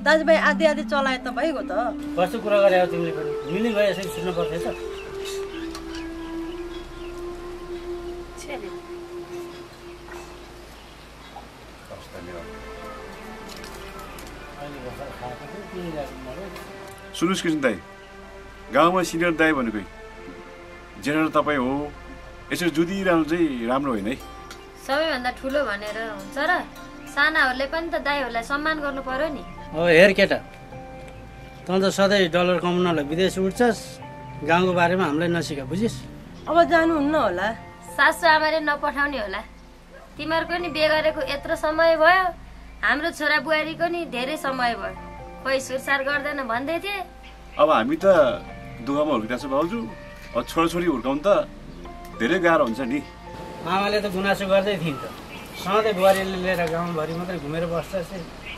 दाजुभाइ आधी आधी चलाए त भइगयो त। कस्तो कुरा गरे हो तिमीले पनि? मिली गए यसरी सुन्नु पर्थ्यो त। सुन्नुहोस् कृष्ण दाई, गाउँमा सिनियर दाई भनेको जेनरल तपाईँ हो, यसरी जुदिरहनु चाहिँ राम्रो होइन है। सबैभन्दा ठुलो भनेर हुन्छ र, सानाहरूले पनि त दाइहरूलाई सम्मान गर्नु पर्यो नि। हो हेर केटा, तँ त सधैँ डलर कमाउनलाई विदेश उठ्छस्, गाउँको बारेमा हामीलाई नसिका, बुझिस्? अब जानुहुन्न होला। सासु आमाले नपठाउने होला। तिमीहरूको नि बिहे गरेको यत्रो समय भयो, हाम्रो छोरा बुहारीको नि धेरै समय भयो, खोइ सुरसार गर्दैन भन्दै थिए। अब हामी त दुःखमा हुर्किरहेको छ भाउजू, अब छोराछोरी हुर्काउनु त धेरै गाह्रो हुन्छ नि। मामाले त गुनासो गर्दै थिइन् त, सधैँ बुहारीले लिएर गाउँभरि मात्रै घुमेर बस्छ,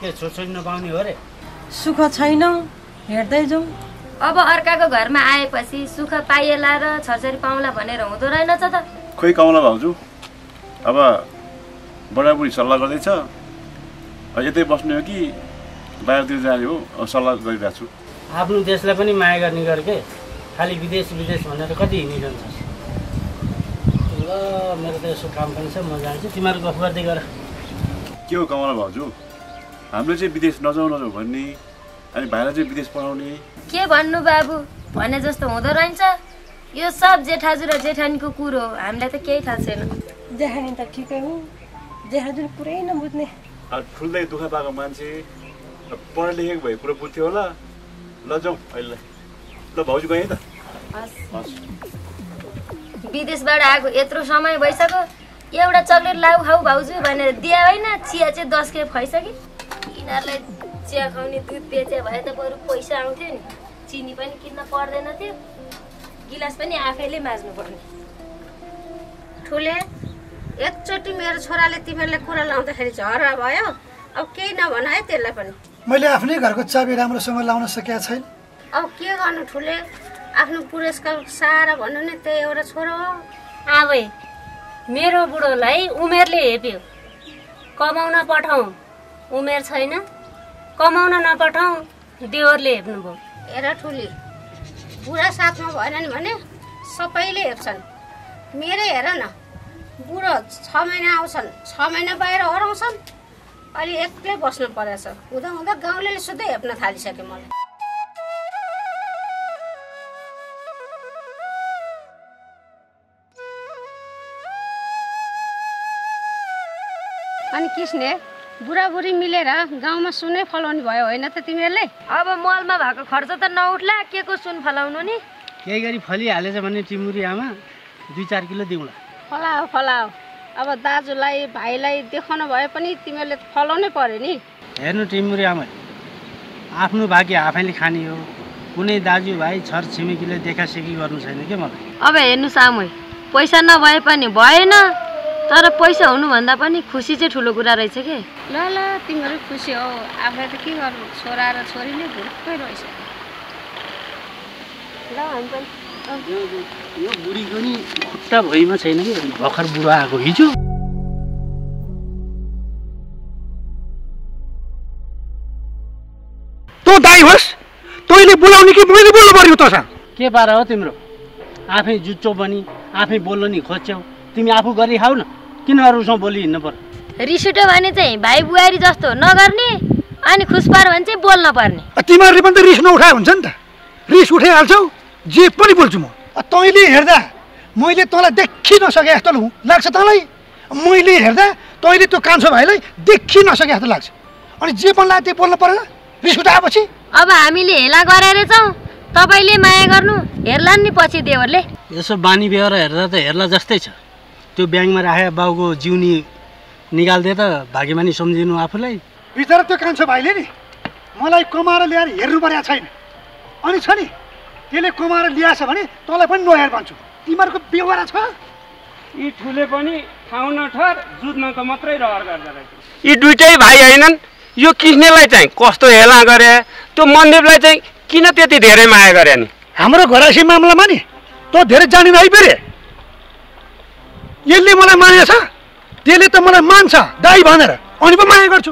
के छोरी नपाउने हो रे? सुख छैन, हेर्दै जाउँ। अब अर्काको घरमा आएपछि सुख पाइएला र छोरछोरी पाउला भनेर हुँदो रहेनछ त। खोइ कमला भाउजू, अब बडाबुढी सल्लाह गर्दैछ, यतै बस्ने हो कि बाहिरतिर जाने हो, सल्लाह गरिरहेको छु। आफ्नो देशलाई पनि माया गर्ने गर्के, खालि विदेश विदेश भनेर कति हिँडिरहन्छस्? ल मेरो त यसो काम पनि छ, म जान्छु, तिमीहरू गफ गर्दै गर। के हो कमला भाउजू, हामीले चाहिँ विदेश नजाउँ नजाउँ भन्ने, अनि भाइलाई चाहिँ विदेश पठाउने। के भन्नु बाबु, भने जस्तो हुँदो रहेछ। यो सब जेठाजु र जेठानीको कुरो हो, हामीलाई त केही थाहा छैन। जेठानी त ठिकै हो, जेठाजुले पुरै नबुझ्ने। ठुल्दै दुःख पाएको मान्छे, पढा लेखेको भए कुरो बुझ्थ्यो होला। ल जाउँ अहिले, ल भाउजू गएँ त। विदेशबाट आएको यत्रो समय भइसक्यो, एउटा चक्लेट लाउ खाऊ भाउजू भनेर दिए होइन, चिया चाहिँ 10 खेप खइसक्यो। यिनीहरूलाई चिया खुवाउने दुध बेचे भए त बरु पैसा आउँथ्यो नि, चिनी पनि किन्न पर्दैन थियो, गिलास पनि आफैले माझ्नु पर्ने। ठुले, एकचोटि मेरो छोराले तिमीहरूले कुरा लाउँदाखेरि झगडा भयो, अब केही नभन है त्यसलाई पनि। मैले आफ्नै घरको चाबी राम्रोसँग लाउन सकेका छैन। अब के गर्नु ठुले, आफ्नो पुरस्कार सारा भन्नु नि त्यही एउटा छोरो हो। आबै मेरो बुढोलाई उमेरले हेप्यो, कमाउन पठाउँ उमेर छैन, कमाउन नपठाउँ देवरले हेप्नु भयो। हेर ठुली, बुढा साथमा भएनन् भने सबैले हेप्छन्। मेरै हेर न, बुढो 6 महिना आउँछन्, 6 महिना बाहिर हराउँछन्, अलि एक्लै बस्नु परेछ। हुँदा हुँदा गाउँले सुधै हेप्न थालिसक्यो मलाई। अनि किसने बुढाबुढी मिलेर गाउँमा सुनै फलाउने भयो होइन त तिमीहरूले? अब मलमा भएको खर्च त नउठ्ला, के को सुन फलाउनु नि? केही गरी फलिहालेछ भने टिमुरी आमा 2-4 किलो दिउँला। फलाऊ फलाऊ, अब दाजुलाई भाइलाई देखाउनु भए पनि तिमीहरूले फलाउनै पर्यो नि। हेर्नु टिमुरी आमा, आफ्नो भाग्य आफैले खाने हो, कुनै दाजुभाइ छर छिमेकीले देखासेखी गर्नु छैन के मलाई। अब हेर्नुहोस् आमै, पैसा नभए पनि भएन, तर पैसा हुनुभन्दा पनि खुसी चाहिँ ठुलो कुरा रहेछ के। ल ल तिमीहरू खुसी हो, आफूलाई त के गर्नु, छोरा र छोरीले भुर्कै रहेछ। ल हामी पनि यो बुढीको नि खुट्टा भुइँमा छैन कि, भर्खर बुढो आएको हिजो। तँ दाइ होस्, तैँले बोलाउने कि मैले बोल्नु पर्यो त? के पारा हो तिम्रो? आफै जुच्चो बनी आफै बोल्नु नि खोज्छौ, तिमी आफू गरी खाऊ न, किन अरूसँग बोली हिँड्नु पर्यो? रिस उठ्यो भने चाहिँ भाइ बुहारी जस्तो नगर्ने, अनि खुस पार भने चाहिँ बोल्न पर्ने। तिमीहरूले पनि त रिस नउठाए हुन्छ नि त, रिस उठाइहाल्छौ, जे पनि बोल्छु म। तैँले हेर्दा मैले तँलाई देखि नसके जस्तो लाग्छ तँलाई, मैले हेर्दा तैँले त्यो कान्छो भाइलाई देखि नसके जस्तो लाग्छ, अनि जे पनि लाग्यो त्यो बोल्नु पर्यो रिस उठाएपछि। अब हामीले हेला गरेर छौँ, तपाईँले माया गर्नु हेर्लान् नि पछि देवरले। यसो बानी व्यवहार हेर्दा त हेर्ला जस्तै छ। त्यो ब्याङ्कमा राखेर बाउको जिउनी निकाल्दे त भाग्यमानी सम्झिनु आफूलाई। बिचरा त्यो कान्छो भाइले नि मलाई कमाएर ल्याएर हेर्नु परेको छैन। अनि छ नि त्यसले कमाएर ल्याएछ भने तँलाई पनि नहेर भन्छु। तिमीहरूको व्यवहार छ। यी ठुले पनि ठाउँ नठर जुत्नको मात्रै रहर गर्दो रहेछ। यी दुइटै भाइ होइनन्। यो किस्नेलाई चाहिँ कस्तो हेला गरे, त्यो मन्दिरलाई चाहिँ किन त्यति धेरै माया गरे नि? हाम्रो घरासी मामलामा नि तँ धेरै जानिन आइपरे। यसले मलाई माया छ, त्यसले त मलाई मान्छ दाइ भनेर, अनि पो माया गर्छु।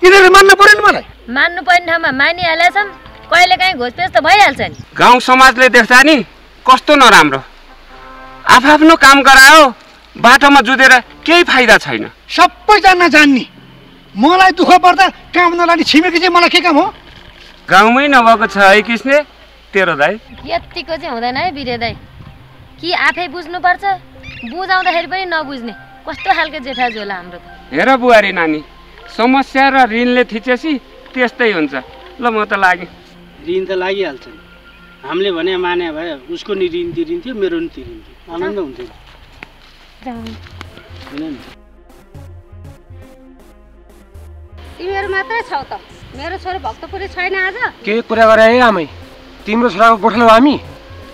यिनीहरूले मान्नु पर्यो नि मलाई। मान्नु पर्ने ठाउँमा मानिहालेछन्, कहिले काहीँ घोषपेच त भइहाल्छ नि। गाउँ समाजले देख्दा नि कस्तो नराम्रो। आफ्नो काम गरायो, बाटोमा जुधेर केही फाइदा छैन। सबैजना जान्ने मलाई दुःख पर्दा काम नलाने छिमेकी चाहिँ मलाई के काम हो? गाउँमै नभएको छ है किस्ने तेरो दाइ? यतिको चाहिँ हुँदैन है बिरे दाइ। कि आफै बुझ्नुपर्छ, बुझाउँदाखेरि पनि नबुझ्ने कस्तो खालको जेठा झोला हाम्रो त। हेर बुहारी नानी, समस्या र ऋणले थिचेपछि त्यस्तै हुन्छ। ल म त लागेँ। ऋण त लागिहाल्छ नि। हामीले भने माने भए उसको नि ऋण तिरिन्थ्यो, मेरो नि तिरिन्थ्यो, आनन्द हुन्थ्यो। तिमीहरू मात्रै छौ त, मेरो छोरो भक्तपुरी छैन आज। के कुरा गरे है आमै? तिम्रो छोराको गोठलो हामी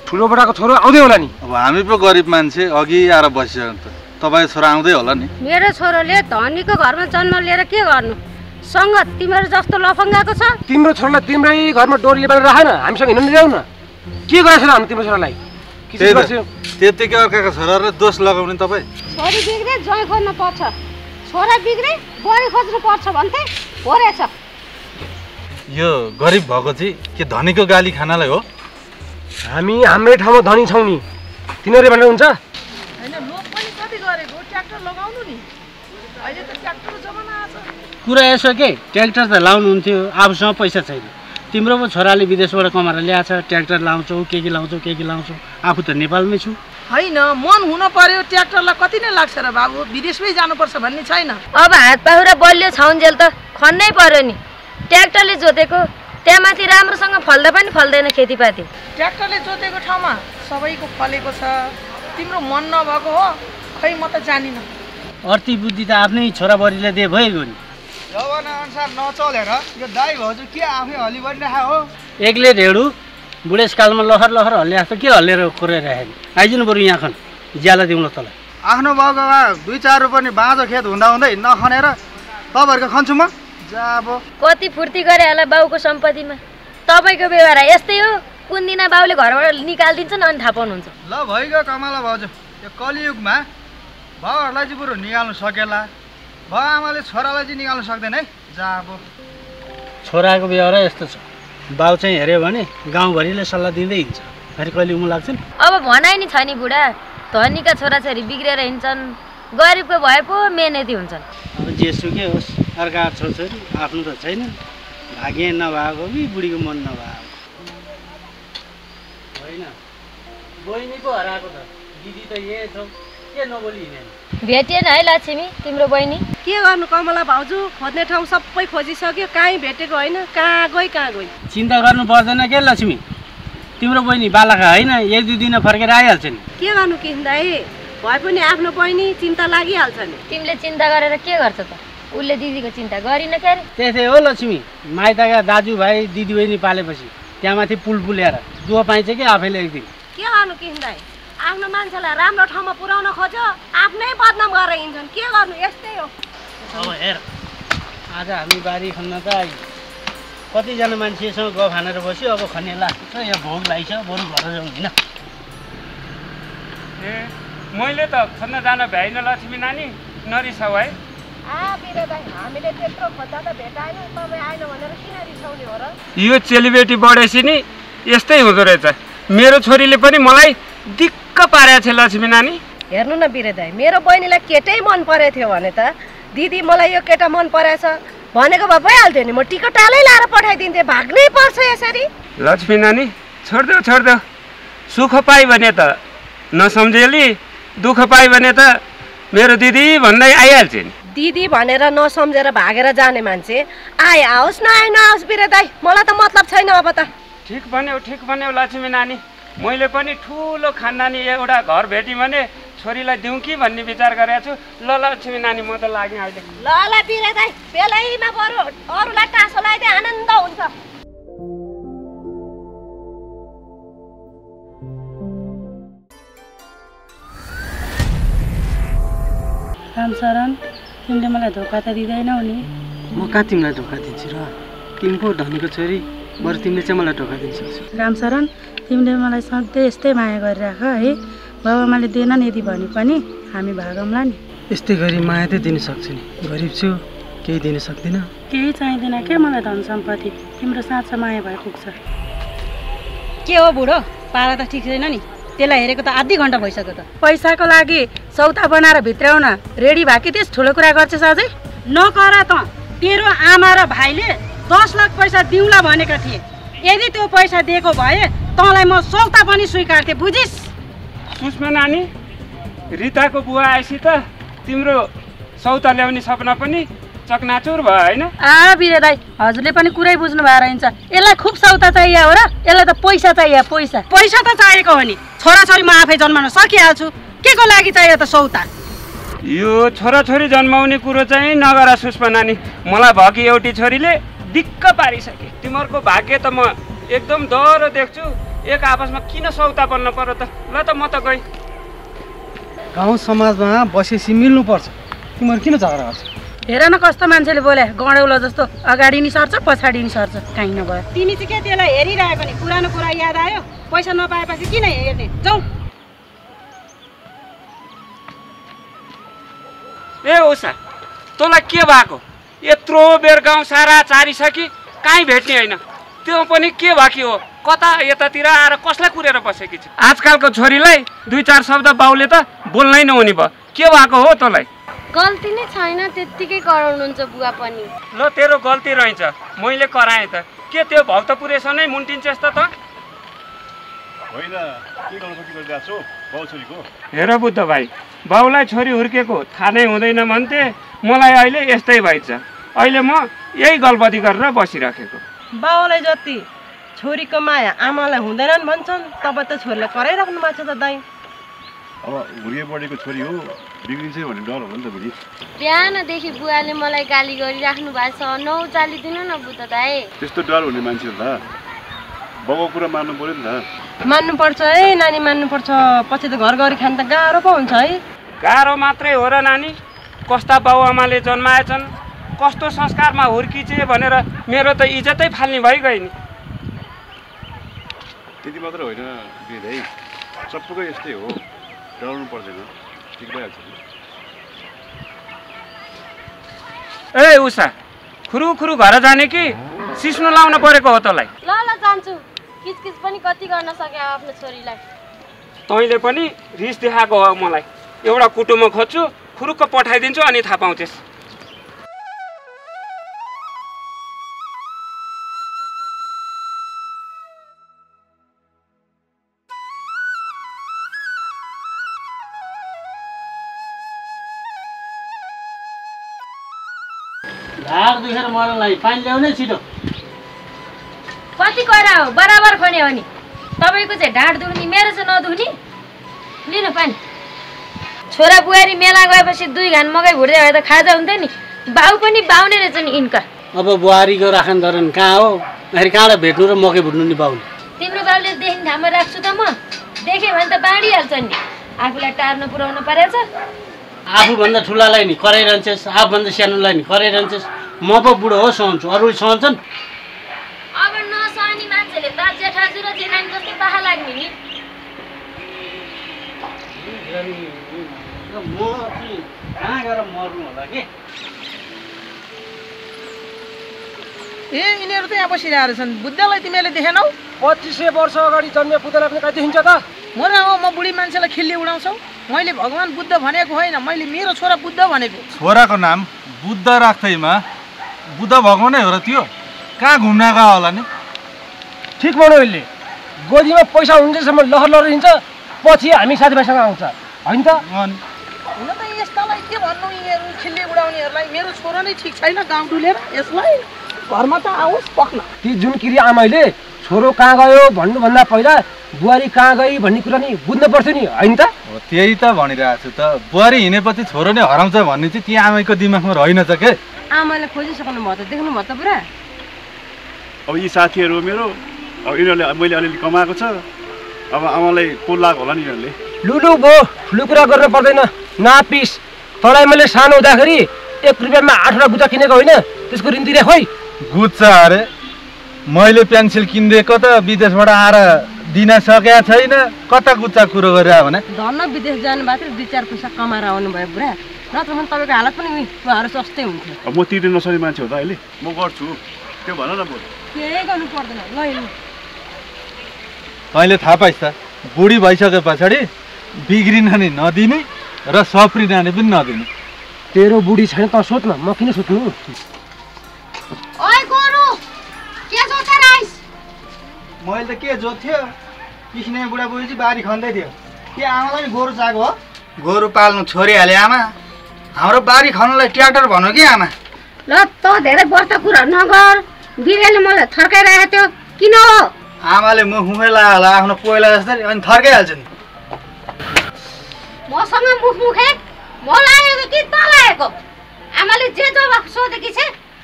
ठुलो बडाको छोरो आउँदै होला नि। अब हामी पो गरिब मान्छे अघि आएर बसिसक्यो त, तपाईँ छोरा आउँदै होला नि। मेरो छोरोले धनीको घरमा जन्म लिएर के गर्नु? सङ्गत तिम्रो जस्तो लफङ्गाको छ। तिम्रो छोरालाई तिम्रै घरमा डोरी लिएर राखेन, हामीसँग हिँड्नु ल्याउ न। के गरेछ हामी तिम्रो छोरालाई? त्यतिकै अर्काको छोरालाई दोष लगाउने तपाईँ? छोरी बिग्रे ज्वाइँ खोज्नु पर्छ, छोरा बिग्रे बुहारी खोज्नु पर्छ भन्थे हो रहेछ। यो गरिब भएको चाहिँ के धनीको गाली खानालाई हो? हामी हाम्रै ठाउँमा धनी छौँ नि, तिनीहरूले भनेर हुन्छ? होइन, लोक पनि कति गरेको, ट्र्याक्टर लगाउनु नि। अहिले त ट्र्याक्टरको जमाना आछ। कुरा यसो के ट्र्याक्टर त लाउनुहुन्थ्यो, आफूसँग पैसा छैन। तिम्रो पो छोराले विदेशबाट कमाएर ल्याएछ, ट्र्याक्टर लाउँछौ, के लाउँछौ, आफू त नेपालमै छु। होइन, मन हुन पर्यो। ट्र्याक्टरलाई कति नै लाग्छ र बाबु? विदेशमै जानुपर्छ भन्ने छैन। अब हात पाहुरा बलियो छाउन्जेल त खन्नै पर्यो नि। ट्र्याक्टरले जोतेको त्यहाँ माथि राम्रोसँग फल्दा पनि फल्दैन खेतीपाती। ट्र्याक्टरले जोतेको ठाउँमा सबैको फलेको छ, तिम्रो मन नभएको हो। खै म त जानिन। अर्ती बुद्धि त आफ्नै छोराबुहारीले दिए भइगयो नि। जमाना अनुसार नचलेर यो दाइ भाउजू के आफै हली बनिरहेको हो? एक्लै ढेडु बुढेसकालमा लहर लहर हल्ले जस्तो के हल्लेर कोरिरहेको? आइदिनु बरु यहाँ खन, ज्याला दिउँला तँलाई। आफ्नो बाउकोमा 2-4 रुपियाँ बाँझो खेत हुँदा हुँदै नखनेर तपाईँहरूको खन्छु म। अब कति फुर्ती गरे होला बाउको सम्पत्तिमा। तपाईँको व्यवहार यस्तै हो। कुन दिन बाउले घरबाट निकालिदिन्छन् अनि थाहा पाउनुहुन्छ। ल भइगयो कमला भाउजू, यो कलियुगमा बाउहरूलाई चाहिँ बरु निकाल्नु सकेला, बाउ आमाले छोरालाई चाहिँ निकाल्नु सक्दैन है। जा अब छोराको व्यवहार यस्तो छ, बाउ चाहिँ हेऱ्यो भने गाउँभरिले सल्लाह दिँदै हिँड्छ, फेरि कहिले उमु लाग्छ नि। अब भनाइ नि छ नि बुढा, धनीका छोराछोरी बिग्रेर हिँड्छन्, गरिबको भए पो मेहनती हुन्छन्। अब जेसुकै होस्, अर्का छोरछोरी आफ्नो त छैन, भाग्य नभएको कि बुढीको मन नभएको होइन। बहिनी पो हराएको छ, दिदी त यही छौ, के नबोली हिँडेन? भेटिएन है लक्ष्मी तिम्रो बहिनी? के गर्नु कमला भाउजू, खोज्ने ठाउँ सबै खोजिसक्यो, कहीँ भेटेको होइन। कहाँ गई? चिन्ता गर्नु पर्दैन के लक्ष्मी, तिम्रो बहिनी बालखा होइन, 1-2 दिन फर्केर आइहाल्छ नि। के गर्नु किन्दाई, भए पनि आफ्नो बहिनी चिन्ता लागिहाल्छ नि। तिमीले चिन्ता गरेर के गर्छ त? उसले दिदीको चिन्ता गरिन के अरे? त्यस्तै हो लक्ष्मी, माइतका दाजुभाइ दिदीबहिनी पालेपछि त्यहाँ माथि पुल ल्याएर दुःख पाइन्छ कि आफैले एक दिन। के गर्नु किन्दाई, आफ्नो मान्छेलाई राम्रो ठाउँमा पुर्याउन खोज्यो, आफ्नै बदनाम गरेर हिँड्छन्। के गर्नु, यस्तै हो। अब हेर, आज हामी बारी खन्न त आयो, कतिजना मान्छेसँग गफ हानेर बस्यो, अब खन्ने लाग्छ, यहाँ भोग लागिछ, बरु घर जाउँ होइन? ए मैले त खोज्न जान भ्याइन लक्ष्मी नानी, नरिसाउ है। बिरे दाइ, हामीले त्यत्रो खोज्दा त भेटाएन, तपाईँ आएन भनेर किन रिसाउने हो र? यो चेलीबेटी बढेपछि नि यस्तै हुँदो रहेछ। मेरो छोरीले पनि मलाई दिक्क पारेको छ लक्ष्मी नानी। हेर्नु न बिरे दाइ, मेरो बहिनीलाई केटै मन परेको थियो भने त दिदी मलाई यो केटा मन परेछ भनेको भए भइहाल्थ्यो नि, म टिकटालै लाएर पठाइदिन्थेँ। भाग्नै पर्छ यसरी? लक्ष्मी नानी छोड्देऊ, सुख पाइ भने त नसम्झेली, दुःख पाइ भने त मेरो दिदी भन्दै आइहाल्छ नि। दिदी भनेर नसम्झेर भागेर जाने मान्छे आए आओस् नआए नआओस् बिरे दाइ, मलाई त मतलब छैन अब त। ठिक भन्यौ लक्ष्मी नानी। मैले पनि ठुलो खानदानी एउटा घर भेटेँ भने छोरीलाई दिउँ कि भन्ने विचार गरेको छु। ल लक्ष्मी नानी म त लागेँ अहिले। ल ल बिरे दाइ बेलैमा बरु अरूलाई टाँसो लगाइदिए आनन्द हुन्छ। रामशरण तिमीले मलाई धोका त दिँदैनौ नि? म कहाँ तिमीलाई धोका दिन्छु र? तिमी पो धनीको छोरी, बरु तिमीले चाहिँ मलाई धोका दिन सक्छौ। रामशरण तिमीले मलाई सधैँ यस्तै माया गरिराख है। बाबाआमाले दिएनन् यदि भने पनि हामी भागौँला नि। यस्तै गरी माया त दिन सक्छु नि, गरिब छु केही दिन सक्दिनँ। केही चाहिँदैन के मलाई धन सम्पत्ति, तिम्रो साँचो माया भए पुग्छ। के हो बुढो, पारा त ठिक छैन नि? त्यसलाई हेरेको त आधी घन्टा भइसक्यो त। पैसाको लागि सौता बनाएर भित्राउन रेडी भए कि त्यस ठुलो कुरा गर्छस् अझै? नकर त, तेरो आमा र भाइले 10 लाख पैसा दिउँला भनेका थिए। यदि त्यो पैसा दिएको भए तँलाई म सौता पनि स्वीकार्थे, बुझिस्? सुषमा नानी, रिताको बुवा आएपछि त तिम्रो सौता ल्याउने सपना पनि चकनाचुर भयो होइन? बिरे दाइ हजुरले पनि कुरै बुझ्नु भएर हिँड्छ। यसलाई खुब सौता चाहियो हो र? यसलाई त पैसा चाहियो, पैसा। पैसा त चाहिएको हो नि, छोराछोरी म आफै जन्माउन सकिहाल्छु, के को लागि चाहियो त सौता? यो छोराछोरी जन्माउने कुरो चाहिँ नगर सुषमा नानी। मलाई भएकी एउटी छोरीले दिक्क पारिसके। तिमीहरूको भाग्य त म एकदम डर देख्छु। एक आपसमा किन सौता बन्न पर्यो त? ल त म त गएँ। गाउँ समाजमा बसेपछि मिल्नुपर्छ, तिमीहरू किन झगडा गर्छ? हेर न कस्तो मान्छेले बोले, गडौलो जस्तो अगाडि नि सर्छ पछाडि नि सर्छ, काहीँ नभयो। तिमी चाहिँ के त्यसलाई हेरिरहेको नि? पुरानो कुरा याद आयो? पैसा नपाएपछि किन हेर्ने? जाऊ। ए उषा, तँलाई के भएको? यत्रो बेर गाउँ सारा चारिसकी कहीँ भेट्ने होइन। त्यो पनि के भएको हो? कता यतातिर आएर कसलाई कुरेर बसेकी छ? आजकलको छोरीलाई 2-4 शब्द बाउले त बोल्नै नहुने भयो। के भएको हो तँलाई? गल्ती नै छैन, त्यत्तिकै कराउनुहुन्छ बुवा पनि। ल तेरो गल्ती रहेछ, मैले कराएँ त। के त्यो भक्तपुरेसँगै मुन्टिन्छस् त? होइन के गर्नु खोजी गरिरहेको छु बाउ छोरीको? हेर बुद्ध भाइ, बाउलाई छोरी हुर्केको थाहा नै हुँदैन भन्थे, मलाई अहिले यस्तै भइछ। अहिले म यही गल्बदी गरेर बसिराखेको। बाउलाई जति छोरीको माया आमालाई हुँदैनन् भन्छन्, तपाईँ त छोरीलाई कराइराख्नु भएको छ त दाइ। अब हुर्के बढेको छोरी हो, बिग्रिन्छ भन्ने डर होला नि त बुझी। बिहानदेखि बुवाले मलाई गाली गरिराख्नु भएको छ, नौचालिदिनु न बुद्ध दाइ। त्यस्तो डर हुने मान्छे हो त, बाउको कुरा मान्नु पर्यो नि त। मान्नुपर्छ है नानी, मान्नुपर्छ। पछि त घर गरी खान त गाह्रो पो हुन्छ है। गाह्रो मात्रै हो र नानी? कस्ता बाउआमाले जन्माएछन्, कस्तो संस्कारमा हुर्किचे भनेर मेरो त इज्जतै फाल्ने भइगयो नि। त्यति मात्र होइन बिदाई, सबैको यस्तै हो, डराउनु पर्दैन, ठिक भइहाल्छ। ए उषा, खुरुखुरु घर जाने कि सिस्नो लाउन परेको हो तँलाई? ल ल जान्छु, किचकिच पनि कति गर्न सके आफ्नो छोरीलाई। तैँले पनि रिस देखाएको हो मलाई। एउटा कुटुमा खोज्छु, खुरुक्क पठाइदिन्छु, अनि थाहा पाउँछस्। ढाड दुखेर मर्नलाई पानी ल्याउने छिटो। कति करा हो, बराबर खने हो नि। तपाईँको चाहिँ ढाड दुख्ने, मेरो चाहिँ नदुख्ने। लिनु पानी। छोरा बुहारी मेला गएपछि 2 घान मकै भुट्दै भए त खाजा हुन्थ्यो नि। बाउ पनि बाउने रहेछ नि यिनका। अब बुहारीको राखन धरन कहाँ हो? फेरि कहाँबाट भेट्नु र मकै भुट्नु नि बाउले? तिम्रो बाउले देखिने ठाउँमा राख्छु त म। देखेँ भने त बाँडिहाल्छ नि। आफूलाई टार्न पुऱ्याउनु परेछ। आफूभन्दा ठुलालाई नि कराइरहन्छस्, आफूभन्दा सानोलाई नि कराइरहन्छस्। म पो बुढो हो सहन्छु, अरूले सहन्छन्? अब नसहने मान्छेले त जेठाजु र जेठानी जस्तै पाहा लाग्ने नि। म चाहिँ कहाँ गएर मर्नु होला के? ए यिनीहरू त यहाँ बसिरहेको छन्। बुद्धलाई तिमीले देखेनौ? 2500 वर्ष अगाडि जन्मे बुद्धलाई पनि कहाँ देखिन्छ त? म न हो, म बुढी मान्छेलाई खिल्ली उडाउँछौ? मैले भगवान् बुद्ध भनेको होइन, मैले मेरो छोरा बुद्ध भनेको। छोराको नाम बुद्ध राख्दैमा बुद्ध भगवानै हो र त्यो? कहाँ घुम्न गयो होला नि? ठिक भन्यो यसले। गोजीमा पैसा हुन्जेसम्म लहर लहर हिँड्छ, पछि हामी साथीभाइसँग आउँछ होइन त? हुन त यस्तालाई के भन्नु, यिनीहरू खिल्ली उडाउनेहरूलाई। मेरो छोरा नै ठिक छैन, गाउँ डुलेर यसलाई घरमा त आओस् पक्न। ती जुन किरी आमाले छोरो कहाँ गयो भन्नुभन्दा पहिला बुहारी कहाँ गई भन्ने कुरा नि बुझ्नु पर्थ्यो नि होइन त? त्यही त भनिरहेको छु त, बुहारी हिँडेपछि छोरो नै हराउँछ भन्ने चाहिँ ती आमैको दिमागमा रहेनछ के? आमाले खोजिसक्नु भयो त, देख्नु भयो त पुरा। अब यी साथीहरू मेरो, अब यिनीहरूले मैले अलिअलि कमाएको छ, अब आमालाई पोल लागेको होला नि यिनीहरूले। लुलु बो ठुलो कुरा गर्नु पर्दैन, नापिस। तँलाई मैले सानो हुँदाखेरि 1 रुपियाँमा 8वटा गुच्चा किनेको होइन, त्यसको ऋण तिरे खोइ। गुच्चा अरे मैले पेन्सिल किनिदिएको त विदेशबाट आएर दिन सकेका छैन, कता गुच्चा कुरो गरेर भने। धन्न विदेश जानु भएको थियो, 2-4 पैसा कमाएर आउनुभयो बुढा, नत्र भने तपाईँको हालत पनि उहाँहरू जस्तै हुन्थ्यो। अब म तिर्न नसक्ने मान्छे हो त अहिले, म गर्छु त्यो भन न। केही गर्नु पर्दैन ल। तैँले थाहा पाइस् त, बुढी भइसके पछाडि बिग्रिन नि नदिने र सप्रिन नि पनि नदिने। तेरो बुढी छैन त सोध्न, म किन सोध्नु? ओइ गोरु के जोतेर आइस? मैले त के जोत्थ्यो, किसिने बुढाबुढी चाहिँ बारी खन्दै थियो। के आमालाई गोरु चाहिएको हो? गोरु पाल्नु छोडिहाले आमा, हाम्रो बारी खन्नलाई ट्र्याक्टर भन्नु कि आमा। ल त धेरै वर्ष कुरा नगर, बिरेले मलाई थर्काइरहेको थियो, किन हो? आमाले मुखमुखै लाग्यो होला आफ्नो पहिला जस्तै, अनि थर्काइहाल्छ नि। मसँग मुखमुखे म लागेको कि त लागेको? आमाले जे जवाफ सोधेकी छ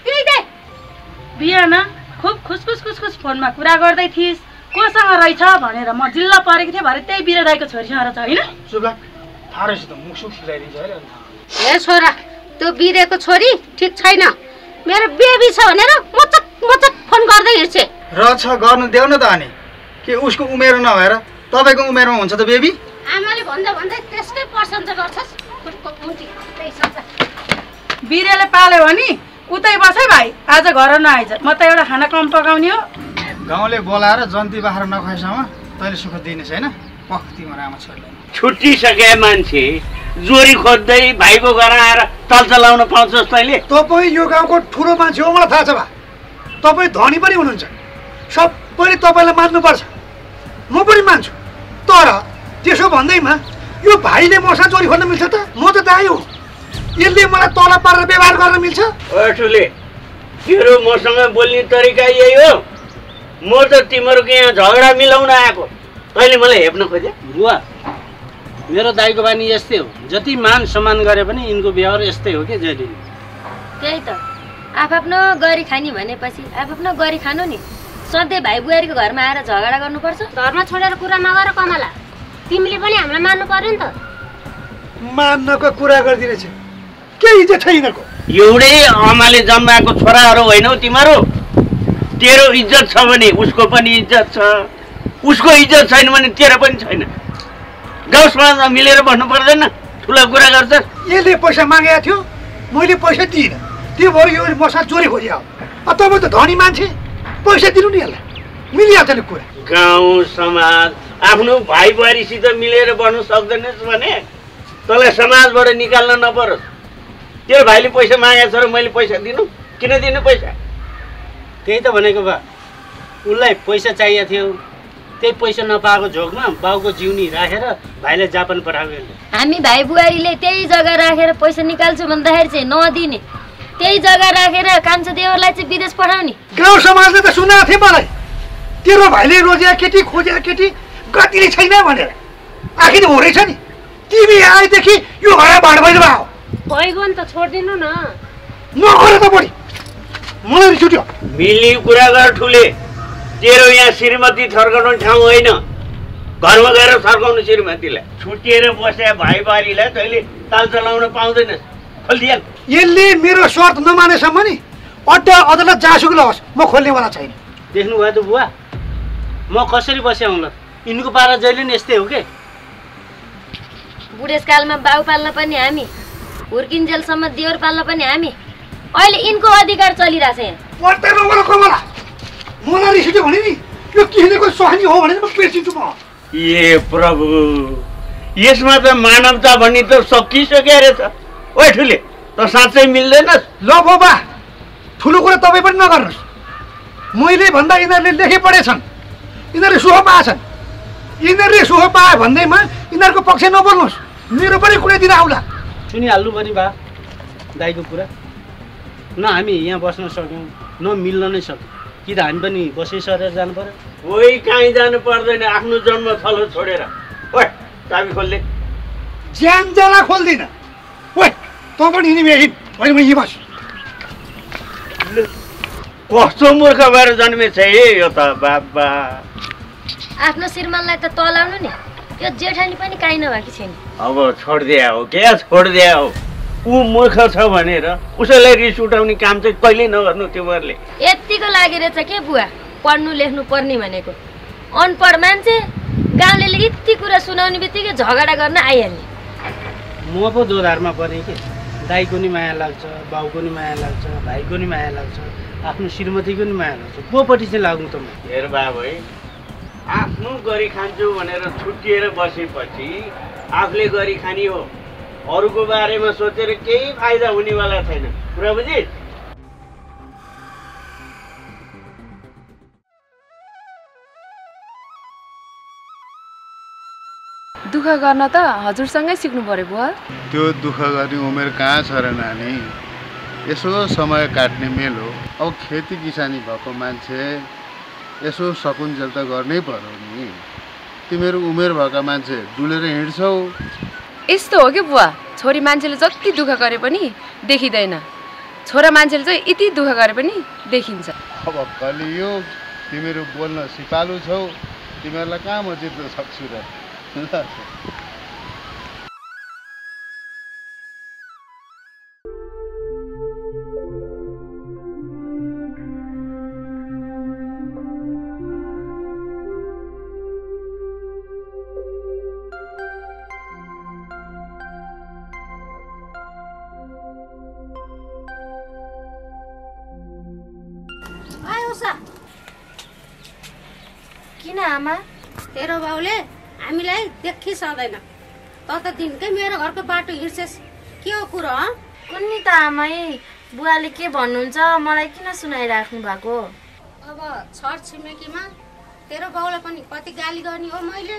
त्यही दे। बिहान खुब खुसखुस फोनमा कुरा गर्दै थिइस्, कोसँग रहेछ भनेर म जिल्ला परेको थिएँ, भरे त्यही बिरे राईको छोरीसँग रहेछ होइन? सुगा थाहा रहेछ त, मुखसुख सिलाइदिन्छ अहिले। ए छोरा, त्यो बिरेको छोरी ठिक छैन, मेरो बेबी छ भनेर मचक फोन गर्दै हिँड्छे। रहेछ गर्नु देऊ न त, अनि के उसको उमेर नभएर तपाईँको उमेरमा हुन्छ त बेबी? आमाले भन्दा भन्दै त्यसकै प्रशंसा गर्छस्। बिरेले पाल्यो भने उतै बस है भाइ, आज घर नआइज, म त एउटा खाना कम पकाउने हो। गाउँले बोलाएर जन्ती बाख्रा नखाएसम्म तैँले सुख दिने छैन, पख तिम्रो आमा छोरीलाई। छुट्टिसके मान्छे जोरी खोज्दै भाइको घर आएर तल चलाउन पाउँछस् तैँले? तपाईँ यो गाउँको ठुलो मान्छे हो, मलाई थाहा छ बा। तपाईँ धनी पनि हुनुहुन्छ, सबैले तपाईँलाई मान्नुपर्छ, म पनि मान्छु। तर त्यसो भन्दैमा यो भाइले मसँग चोरी खोज्न मिल्छ त? म त दाइ हो, यसले मलाई तल पारेर व्यवहार गर्न मिल्छ? ठुले तिम्रो मसँग बोल्ने तरिका यही हो? म त तिमीहरूको यहाँ झगडा मिलाउन आएको, तैँले मलाई हेप्न खोजे? बुवा मेरो दाइको बानी यस्तै हो, जति मान सम्मान गरे पनि यिनको व्यवहार यस्तै हो कि जहिले। त्यही त, आफ्नो गरी खाने भनेपछि आफ्नो गरी खानु नि। सधैँ भाइ बुहारीको घरमा आएर झगडा गर्नुपर्छ? धर्म छोडेर कुरा नगर कमला, तिमीले पनि हामीलाई मान्नु पर्यो नि त। मान्नको कुरा गर्दिरहेछ, के इज्जत छ यिनीहरूको? एउटै आमाले जन्माएको छोराहरू होइनौ तिमीहरू? तेरो इज्जत छ भने उसको पनि इज्जत छ, उसको इज्जत छैन भने तेरो पनि छैन। गाउँ समाजमा मिलेर भन्नु पर्दैन, ठुलो कुरा गर्छ। यसले पैसा मागेको थियो, मैले पैसा दिइनँ, त्यो भयो यो मसँग चोरी खोज्यो। अब तपाईँ त धनी मान्छे, पैसा दिनु नि यसलाई, मिलिहाल्छ नि कुरा। गाउँ समाज आफ्नो भाइ बुहारीसित मिलेर बस्नु सक्दैनस् भने तँलाई समाजबाट निकाल्न नपरोस्। तेरो भाइले पैसा मागेको छ र मैले पैसा दिनु, किन दिनु पैसा? त्यही त भनेको बा, उसलाई पैसा चाहिएको थियो, त्यही पैसा नपाएको झोकमा बाउको जिउनी राखेर भाइलाई जापान पठाएको। हामी भाइ बुहारीले त्यही जग्गा राखेर पैसा निकाल्छु भन्दाखेरि चाहिँ नदिने, त्यही जग्गा राखेर कान्छो देवरलाई चाहिँ विदेश पठाउने। गाउँ समाजले त सुनाएको थियो मलाई, तेरो भाइले रोजेको केटी खोजेको केटी गतिले छैन भनेर। आखिर हो रहेछ नि, तिमी आएदेखि यो घर भाँड भइदिनु भयो। भइगयो नि त, छोडिदिनु न। नगर त बढी, मलाई रिस उठ्यो। मिल्ने कुरा गर ठुले, तेरो यहाँ श्रीमती थर्काउने ठाउँ होइन, घरमा गएर थर्काउनु श्रीमतीलाई। छुट्टिएर बसे भाइ बुहारीलाई तैँले ताल चलाउन पाउँदैनस्, खोलिदिहाल। यसले मेरो शर्त नमानेसम्म नि अड्डा अदालत जहाँसुकै होस् म खोल्नेवाला छैन। देख्नुभयो त बुवा, म कसरी बसेँ होला? यिनको पारा जहिले नि यस्तै हो के? बुढेसकालमा बाउ पाल्न पनि हामी, हुर्किन्जेलसम्म देवर पाल्न पनि हामी, अहिले यिनको अधिकार चलिरहेछ यहाँ। मलाई रिस उठ्यो भने नि यो किनेको सहनी हो भने म पेर्सिन्छु म। ए प्रभु, यसमा त मानवता भन्ने त सकिसक्यो रहेछ। ओ ठुले, त साँच्चै मिल्दैनस्? ल बाबा, ठुलो कुरा तपाईँ पनि नगर्नुहोस्। मैले भन्दा यिनीहरूले लेखे पढेछन्, यिनीहरूले सुख पाएछन्, यिनीहरूले सुख पाए भन्दैमा यिनीहरूको पक्ष नबोल्नुहोस्, मेरो पनि कुनै दिन आउला। सुनिहाल्नु पनि बा दाइको कुरा, न हामी यहाँ बस्न सक्यौँ न मिल्न नै सक्यौँ। कि त हामी पनि बसै सरेर जानु पर्यो? कोही कहीँ जानु पर्दैन, आफ्नो जन्मथलो छोडेर। ओइ चाबी खोल्ले। ज्यान जाला खोल्दिन। ओइ तँ पनि हिँडी हिँड, होइन म यहीँ बस। कस्तो मूर्ख भएर जन्मेछ है यो त बाबा। आफ्नो श्रीमानलाई त तलाउनु नि, यो जेठानी पनि काहीँ नभएकी छैन। अब छोडिदिया हो क्या, छोडिदिया हो। ऊ मूर्ख छ भनेर उसैलाई रिस उठाउने काम चाहिँ कहिल्यै नगर्नु तिमीहरूले। यतिको लागि रहेछ के बुवा पढ्नु लेख्नु पर्ने भनेको। अनपढ मान्छे गाउँले यति कुरा सुनाउने बित्तिकै झगडा गर्न आइहाल्ने। म पो दोधारमा परेँ कि दाइको नि माया लाग्छ, बाउको नि माया लाग्छ, भाइको नि माया लाग्छ, आफ्नो श्रीमतीको नि माया लाग्छ। कोपट्टि चाहिँ लाग्नु त म? हेर बाबु है, आफ्नो गरी खान्छु भनेर छुट्टिएर बसेपछि आफूले गरी खाने हो, अरूको बारेमा सोचेर केही फाइदा हुनेवाला छैन। कुरा बुझिस्? दुःख गर्न त हजुरसँगै सिक्नु पर्यो बुवा। त्यो दुःख गर्ने उमेर कहाँ छ र नानी? यसो समय काट्ने मेल हो। अब खेती किसानी भएको मान्छे यसो सकुन्जेल त गर्नै पर्यो नि। तिमीहरू उमेर भएका मान्छे डुलेर हिँड्छौ। यस्तो हो कि बुवा, छोरी मान्छेले जति दुःख गरे पनि देखिँदैन, छोरा मान्छेले चाहिँ यति दुःख गरे पनि देखिन्छ। अब कलियुग, तिमीहरू बोल्न सिपालु छौ, तिमीहरूलाई कहाँ म जित्न सक्छु र? किन आमा? तेरो बाउले हामीलाई देखि सक्दैन, त त दिनकै मेरो घरको बाटो हिँड्छेस्। के हो कुरो? कुन्नी त आमै, बुवाले के भन्नुहुन्छ मलाई किन सुनाइराख्नु भएको? अब छर छिमेकीमा तेरो बाउलाई पनि कति गाली गर्ने हो मैले।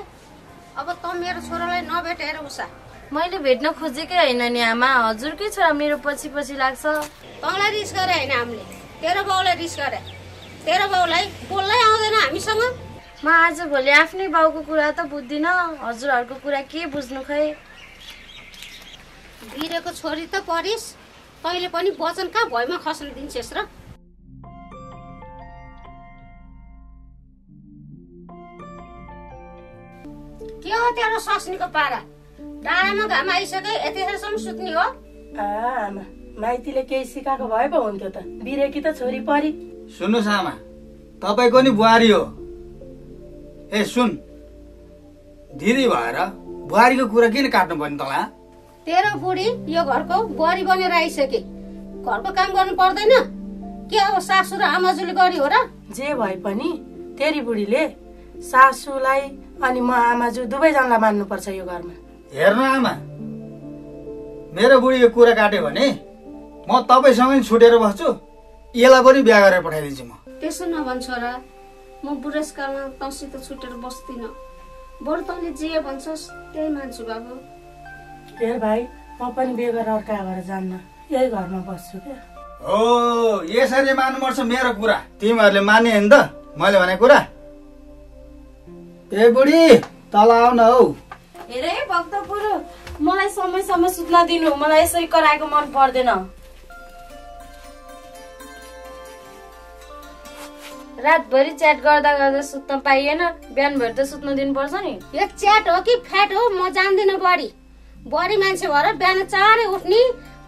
अब त मेरो छोरालाई नभेटेर उषा। मैले भेट्न खोजेकै होइन नि आमा, हजुरकै छोरा मेरो पछि पछि लाग्छ। तँलाई रिस गरे होइन हामीले, तेरो बाउलाई रिस गरे। तेरो बाउलाई बोल्नै आउँदैन हामीसँग। म आज भोलि आफ्नै बाउको कुरा त बुझ्दिन, हजुरहरूको कुरा के बुझ्नु खै। बिरेको छोरी त परिस्, तैँले पनि वचन कहाँ भयमा खस्न दिन्छेस् र? के हो तेरो सस्नीको पारा? डाँडामा घाम आइसके यतिखेरसम्म सुत्ने हो? आमा, माइतीले केही सिकाएको भए पो हुन्थ्यो त। बिरेकी त छोरी परी। सुन्नुहोस् आमा, तपाईँको नि बुहारी हो। ए सुन, दिदी भएर बुहारीको कुरा किन काट्नु पर्ने तँलाई? तेरो बुढी यो घरको बुहारी बनेर आइसके, घरको काम गर्नु पर्दैन? के अब सासू र आमाजुले गरी हो र? जे भए पनि तेरी बुढीले सासूलाई अनि म आमाजु दुवैजनालाई मान्नुपर्छ यो घरमा। हेर्नु आमा, मेरो बुढीको कुरा काट्यो भने म तपाईँसँगै छुटेर बस्छु, यसलाई पनि बिहा गरेर पठाइदिन्छु म। त्यसो नभन छोरा, म बुढेसकालमा तँसित छुटेर बस्दिन। बरु तँले जे भन्छस् त्यही मान्छु बाबु। हेर भाइ, म पनि बिहे गरेर अर्का घर जान्न, यही घरमा बस्छु क्या। हो, यसरी मान्नुपर्छ मेरो कुरा। तिमीहरूले माने होइन त मैले भनेको कुरा? ए बुढी तल आऊ न हौ। हेरे भक्तपुर, मलाई समय समय सुत्न दिनु, मलाई यसै कराएको मन पर्दैन। रातभरि च्याट गर्दा गर्दा सुत्न पाइएन, बिहानभरि त सुत्न दिनुपर्छ नि। यो च्याट हो कि फ्याट हो म जान्दिनँ। बढी मान्छे भएर बिहान चाँडै उठ्ने,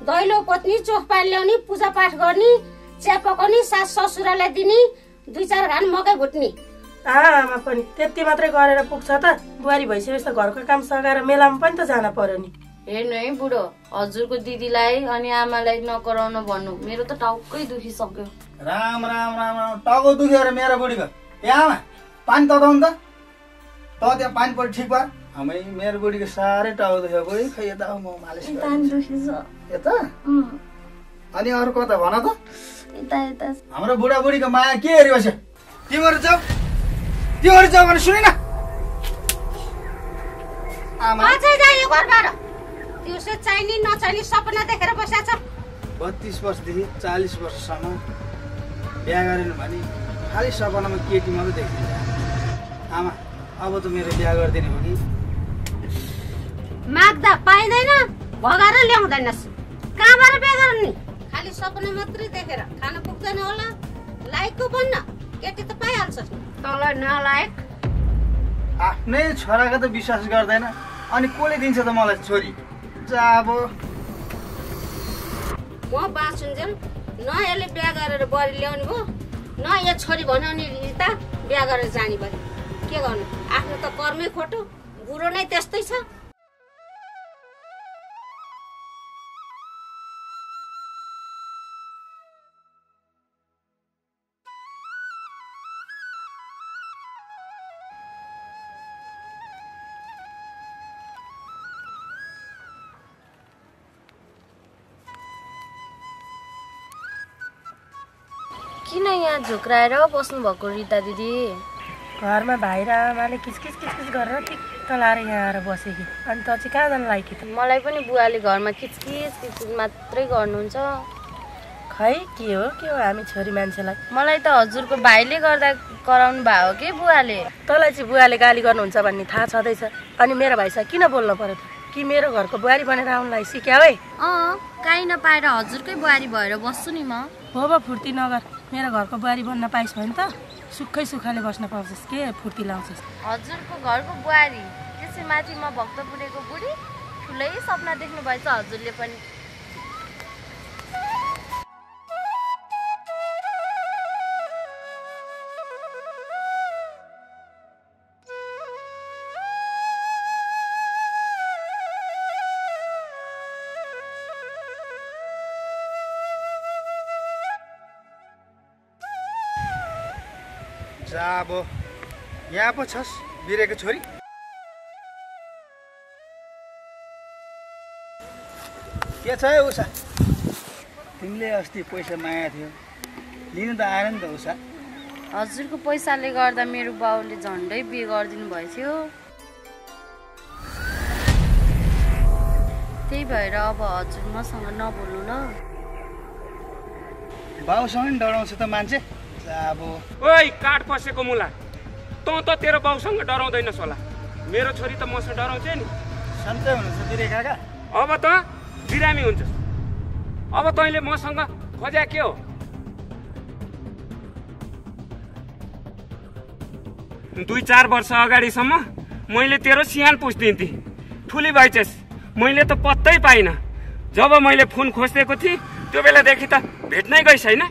दैलो पोत्ने, चोख पानी ल्याउने, पूजा पाठ गर्ने, चिया पकाउने, सास ससुरालाई दिने, 2-4 घान मकै भुट्ने। आमा पनि त्यति मात्रै गरेर पुग्छ त? बुहारी भइसकेपछि त घरको काम सघाएर मेलामा पनि त जान पर्यो नि। हेर्नु है बुढो, हजुरको दिदीलाई अनि आमालाई नकराउन भन्नु, मेरो त टाउकै दुखिसक्यो। राम राम राम राम, टाउको दुख्यो अरे मेरो बुढीको। ए आमा, पानी तताउनु त। त्यहाँ पानी परि ठिक भयो। हामी मेरो बुढीको साह्रै टाउको दुख्यो बुढी। खै यता म मालिस यता। अनि अरू कता भन त? हाम्रो बुढाबुढीको माया के हेरी बस्यो? तिमीहरू जाऊ भने सुनेन? अझै जायो घरबाट। दिउँसो चाहिने नचाहिने सपना देखेर बसेको छ। 32 वर्षदेखि 40 वर्षसम्म बिहा गरेन भने खालि सपनामा केटी मात्रै देखिन्छ। आमा अब त मेरो बिहा गरिदिने हो कि? माग्दा पाइँदैन, भगाएर ल्याउँदैनस्। कहाँबाट बिहा गर्ने? खालि सपना मात्रै देखेर खान पुग्दैन होला। लायकको बन्न केटी त पाइहाल्छस्। तँलाई नलायक आफ्नै छोराको त विश्वास गर्दैन अनि कसले दिन्छ त मलाई छोरी? अब म बाँचुन्जेल न यसले बिहा गरेर बढी ल्याउने भयो, न यो छोरी बनाउने रिता बिहा गरेर जाने भयो। के गर्नु, आफ्नो त कर्मै खोटो, बुढो नै त्यस्तै छ। किन यहाँ झुक्राएर बस्नु भएको रिता दिदी? घरमा भाइ र आमाले किचकिच किचकिच गरेर टिक्क लाएर यहाँ आएर बसेँ कि। अनि त चाहिँ कहाँ जानु लागि त? मलाई पनि बुवाले घरमा किचकिच किचकिच मात्रै गर्नुहुन्छ। खै के हो हामी छोरी मान्छेलाई? मलाई त हजुरको भाइले गर्दा कराउनु भयो कि बुवाले? तँलाई चाहिँ बुवाले गाली गर्नुहुन्छ भन्ने थाहा छँदैछ, अनि मेरो भाइसँग किन बोल्नु पर्यो त? कि मेरो घरको बुहारी बनेर आउनलाई सिक्या है? काहीँ नपाएर हजुरकै बुहारी भएर बस्छु नि म। हो फुर्ती नगर, मेरो घरको बुहारी बन्न पाइस् भने त सुक्खै सुक्खाले बस्न पाउँछस् के फुर्ती लाउँछस्? हजुरको घरको बुहारी, त्यसैमाथि म भक्तपुरेको बुढी, ठुलै सपना देख्नु भएछ हजुरले पनि। जा अब यहाँ पो छस् बिरेको छोरी? के छ है उषा? तिमीले अस्ति पैसा मागेको थियो, लिनु त आएन नि त उषा? हजुरको पैसाले गर्दा मेरो बाउले झन्डै बिहे गरिदिनु भएथ्यो, त्यही भएर अब हजुर मसँग नबोल्नु न। बाउसँग नि डराउँछ त मान्छे। अब ओइ काठ पसेको मुला, तँ त तेरो बाउसँग डराउँदैनस् होला, मेरो छोरी त मसँग डराउँछ नि। सन्चै हुनुहुन्छ बिरे काका? अब त बिरामी हुन्छस्। अब तैँले मसँग खोज्या के हो? 2-4 वर्ष अगाडिसम्म मैले तेरो सिहान पुछ्दिन्थेँ, ठुली भइछस्, मैले त पत्तै पाइनँ। जब मैले फोन खोजिदिएको थिएँ त्यो बेलादेखि त भेट्नै गइस् होइन?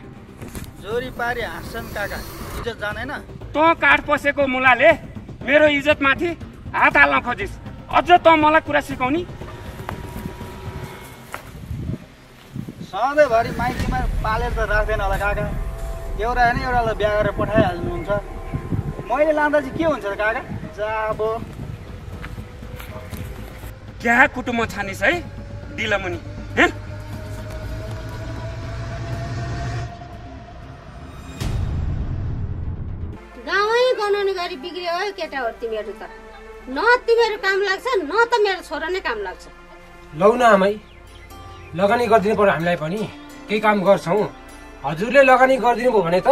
जोरी पारी हाँस्छन् काका, इज्जत जानेन? तँ काठ पसेको मुलाले मेरो इज्जतमाथि हात हाल्न खोजिस्, अझ तँ मलाई कुरा सिकाउने? सधैँभरि माइतीमा पालेर त राख्दैन होला काका, एउटा होइन एउटालाई बिहा गरेर पठाइहाल्नुहुन्छ। मैले लाँदा चाहिँ के हुन्छ त काका? जा अब क्या कुटुम्ब छानिस् है डिलमुनि? गाउँै गनाउने गरी बिग्रियो है केटा हो तिमीहरू त। न तिमीहरू काम लाग्छ न त मेरो छोरा नै काम लाग्छ। लौ न आमै, लगानी गरिदिनु पर्यो हामीलाई पनि, केही काम गर्छौँ। हजुरले लगानी गरिदिनु भयो भने त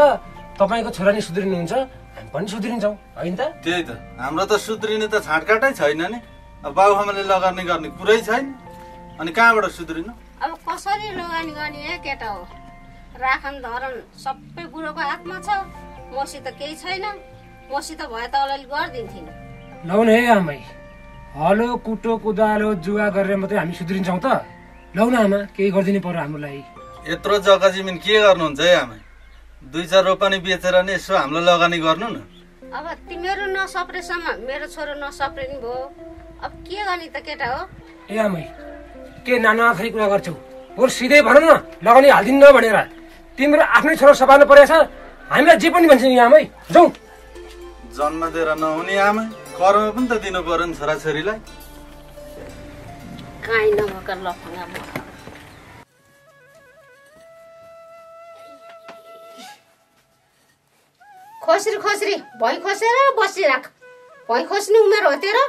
तपाईँको छोरा नि सुध्रिनुहुन्छ, हामी पनि सुध्रिन्छौँ होइन त? त्यही त, हाम्रो त सुध्रिने त छाँटकाटै छैन नि। अब बाबुआमाले लगानी गर्ने कुरै छैन, अनि कहाँबाट सुध्रिनु? अब कसरी लगानी गर्ने है केटा हो? राखन धरन सबै बुढोको हातमा छ, मसित केही छैन। मसित भए त अलिअलि गरिदिन्थिन। लौ न है आमै, हलो कुटो कुदालो जुवा गरेर मात्रै हामी सुध्रिन्छौँ त? लौ न आमा, केही गरिदिनु पर्यो हाम्रो लागि। यत्रो जग्गा जमिन के गर्नुहुन्छ है आमा? 2-4 रोपनी बेचेर नि यसो हामीलाई लगानी गर्नु न। अब तिमीहरू नसप्रेसम्म मेरो छोरो नसप्रिने भयो, अब के गर्ने त केटा हो? ए आमै, के नाना आखरी कुरा गर्छौ? बरु सिधै भन न, लगानी हालिदिन्न भनेर। तिम्रो आफ्नै छोरो सपाल्नु परेछ, हामीलाई जे पनि भन्छ नि आमै। जाउँ। जन्म दिएर नहुने आमा, कर्म पनि त दिनु पर्यो नि छोराछोरीलाई। काहीँ नभएका लफङ्गा म। खोस्री खोस्री भई खोसेर बसिराख। भई खोस्ने उमेर हो तेरो?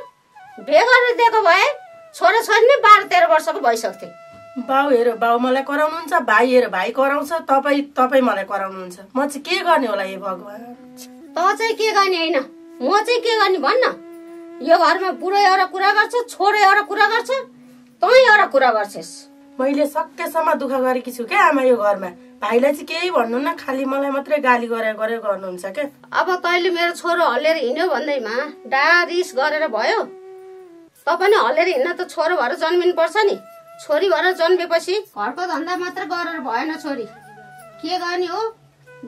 बिहे गरेर दिएको भए छोरा छोरी नै 12-13 वर्षको भइसक्थे। बाउ हेर बाउ मलाई कराउनुहुन्छ, भाइ हेर भाइ कराउँछ, तपाईँ मलाई कराउनुहुन्छ। म चाहिँ के गर्ने होला हे भगवान्? त चाहिँ के गर्ने होइन, म चाहिँ के गर्ने भन्न। यो घरमा बुढो एउटा कुरा गर्छ, छोरो एउटा कुरा गर्छ, तँ एउटा कुरा गर्छस्। मैले सकेसम्म दुःख गरेकी छु क्या आमा यो घरमा। भाइलाई चाहिँ केही भन्नुहुन्न, खालि मलाई मात्रै गाली गरे गर्नुहुन्छ क्या। अब तैँले मेरो छोरो हल्लेर हिँड्यो भन्दैमा डारिस गरेर भयो। त पनि हल्लेर हिँड्न त छोरो भएर जन्मिनु पर्छ नि। छोरी भएर जन्मेपछि घरको धन्दा मात्र गरेर भएन छोरी, के गर्ने हो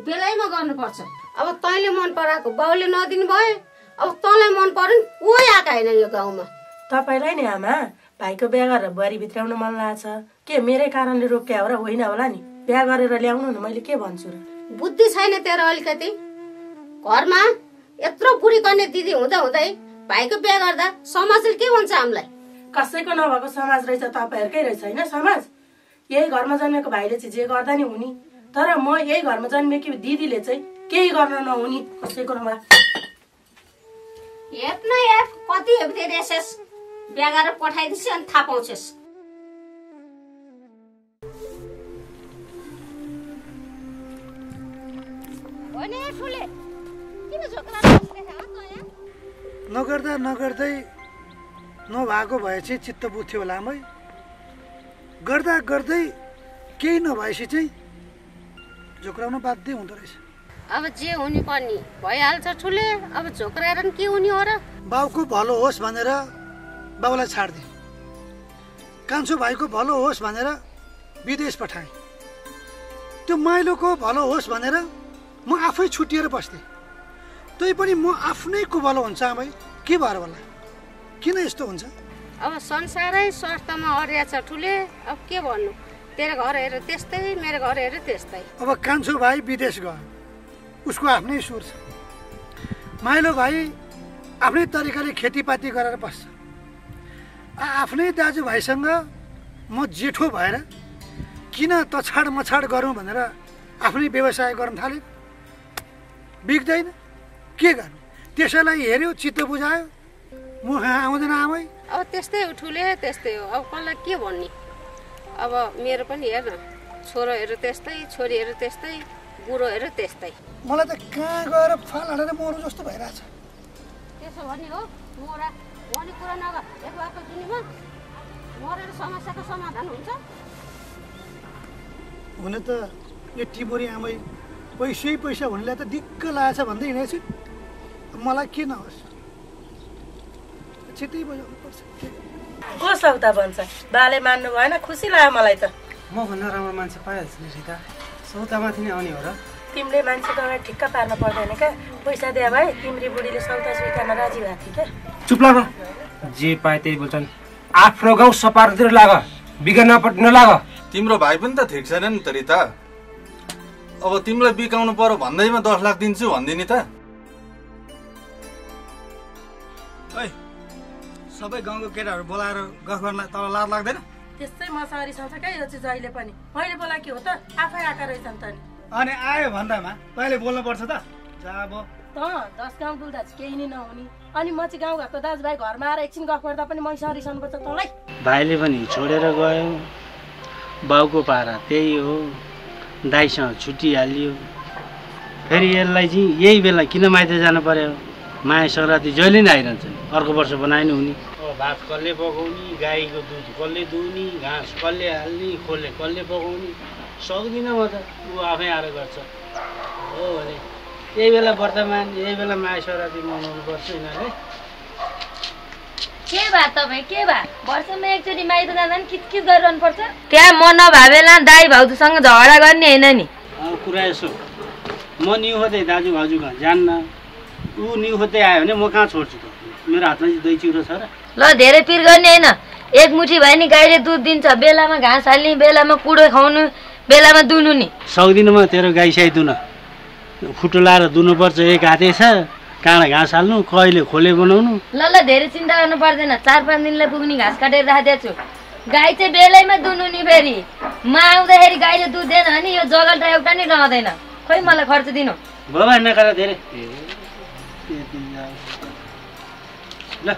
बेलैमा गर्नुपर्छ। अब तैँले मन पराएको बाउले नदिनु भयो, अब तँलाई मन पर्यो नि कोही आएको होइन यो गाउँमा। तपाईँलाई नि आमा भाइको बिहा गरेर बुहारी भित्राउन मन लाग्छ के? मेरै कारणले रोक्या हो र होइन होला नि? बिहा गरेर ल्याउनु न, मैले के भन्छु र? बुद्धि छैन तेरो अलिकति। घरमा यत्रो बुढी कन्या दिदी हुँदा हुँदै भाइको बिहा गर्दा समाजले के भन्छ हामीलाई? कसैको नभएको समाज रहेछ, तपाईँहरूकै रहेछ होइन समाज। यही घरमा जन्मेको भाइले चाहिँ जे गर्दा नि हुने, तर म यही घरमा जन्मेकी दिदीले चाहिँ केही गर्न नहुने कसैको नभए। हेप न हेप कति हेप्दै रहेछस्, बिहा गरेर पठाइदिएपछि अनि थाहा पाउँछस्। नगर्दा नगर्दै नभएको भए चाहिँ चित्त बुझ्थ्यो होला आमै। गर्दा गर्दै केही नभएपछि चाहिँ झोक्राउन बाध्य हुँदो रहेछ। अब जे हुने पनि भइहाल्छ ठुले, अब झोक्राएर के हुने हो र? बाउको भलो होस् भनेर बाउलाई छाड्दिए, कान्छो भाइको भलो होस् भनेर विदेश पठाएँ। त्यो माइलोको भलो होस् भनेर म आफै छुटिएर बस्थेँ। तै पनि म आफ्नैको भलो हुन्छ आमै, के भएर होला? किन यस्तो हुन्छ? अब संसारै स्वार्थमा अड्या छ ठुले, अब के भन्नु। तेरो घर हेर त्यस्तै, मेरो घर हेर त्यस्तै। अब कान्छो भाइ विदेश गयो, उसको आफ्नै सुर छ। माइलो भाइ आफ्नै तरिकाले खेतीपाती गरेर बस्छ। आफ्नै दाजुभाइसँग म जेठो भएर किन तछाड मछाड गरौँ भनेर आफ्नै व्यवसाय गर्न थाले। बिग्दैन के गर्नु? त्यसैलाई हेऱ्यो, चित्त बुझायो, मुख आउँदैन आमै। अब त्यस्तै हो ठुले, त्यस्तै हो। अब कसलाई के भन्ने? अब मेरो पनि हेर न, छोरोहरू त्यस्तै, छोरीहरू त्यस्तै, बुढोहरू त्यस्तै। मलाई त कहाँ गएर फाल हालेर मरु जस्तो भइरहेछ। त्यसो भने हो मोरा भन्ने कुरा नगर। एक बारको जुनीमा मरेर समस्याको समाधान हुन्छ। हुन त यो टिमोरी आमै पैसै पैसा हुनेलाई त दिक्क लागेछ भन्दै हिँडेछु। मलाई के नहोस्, छिटै बजाउनु पर्छ। को सौता भन्छ? बाले मान्नु भएन, खुसी लाग्यो मलाई त। म भन्दा राम्रो मान्छे पाइहाल्छु नि सीता, सौतामाथि नै आउने हो र? तिमीले मान्छेको अगाडि ठिक्क पार्न पर्दैन क्या। पैसा दिए भए तिम्री बुढीले सौता स्वीकार्न राजी भएको थियो क्या। चुप लाग, जे पाए त्यही बोल्छन्। आफ्नो गाउँ सपारतिर लाग, बिगार्नपट्टि नलाग। तिम्रो भाइ पनि त ठिक छैन नि त रिता। अब तिमीलाई बिकाउनु पर्यो भन्दैमा 10 लाख दिन्छु भन्दिनी त। सबै गाउँको केटाहरू बोलाएर गफ गर्न तल लाज लाग्दैन? त्यस्तै मसँग रिसाउँछ क्या यो चाहिँ जहिले पनि। मैले बोला के हो त, आफै आएका रहेछन् त नि। अनि आयो भन्दामा तैँले बोल्नुपर्छ त। अब 10 गाउँ डुल्दा चाहिँ केही नै नहुने। अनि म चाहिँ गाउँ घरको दाजुभाइ घरमा आएर एकछिन गफ गर्दा पनि मैसँग रिसाउनुपर्छ तँलाई? भाइले पनि छोडेर गयो, बाउको पारा त्यही हो, दाइसँग छुट्टिहालियो। फेरि यसलाई चाहिँ यही बेला किन माइत जानु पर्यो? माया सङ्क्रान्ति जहिले नै आइरहन्छ नि, अर्को वर्ष बनाए नि हुने। भात कसले पकाउने, गाईको दुध कसले दुहुने, घाँस कसले हाल्ने, खोले कसले पकाउने, सक्दिनँ म त। ऊ आफै आएर गर्छ हो भने यही बेला वर्तमान, यही बेला माया सङ्क्रान्ति मनाउनु पर्छ यिनीहरूले। के भए तपाईँ के भए? वर्षमा एकचोटि माइत जाँदा नि किचकिच गरिरहनु पर्छ? त्यहाँ म नभएला दाई भाउजूसँग झगडा गर्ने होइन नि। कुरा यसो, म न्यु खोज्दै दाजु भाउजू कहाँ जान्न, ऊ न्यु खोज्दै आयो भने म कहाँ छोड्छु त? मेरो हातमा चाहिँ दही चिउरो छ र? ल धेरै पिर गर्ने होइन, एक मुठी भए नि गाईले दुध दिन्छ, बेलामा घाँस हाल्ने, बेलामा कुडो खुवाउनु, बेलामा दुनु नि। सक्दिनँ म तेरो गाई साई दुन, खुट्टो लाएर दुनुपर्छ। एक हाते छ, काँडा घाँस हाल्नु, कहिले खोले बनाउनु। ल धेरै चिन्ता गर्नु पर्दैन, 4-5 दिनलाई पुग्ने घाँस काटेर राखिदिएको छु। गाई चाहिँ बेलैमा दुनु नि। फेरि म आउँदाखेरि गाईले दुध दिएन भने यो जगल्टा एउटा नि रहँदैन। खोइ मलाई खर्च दिनु। बाबा नगर धेरै ल।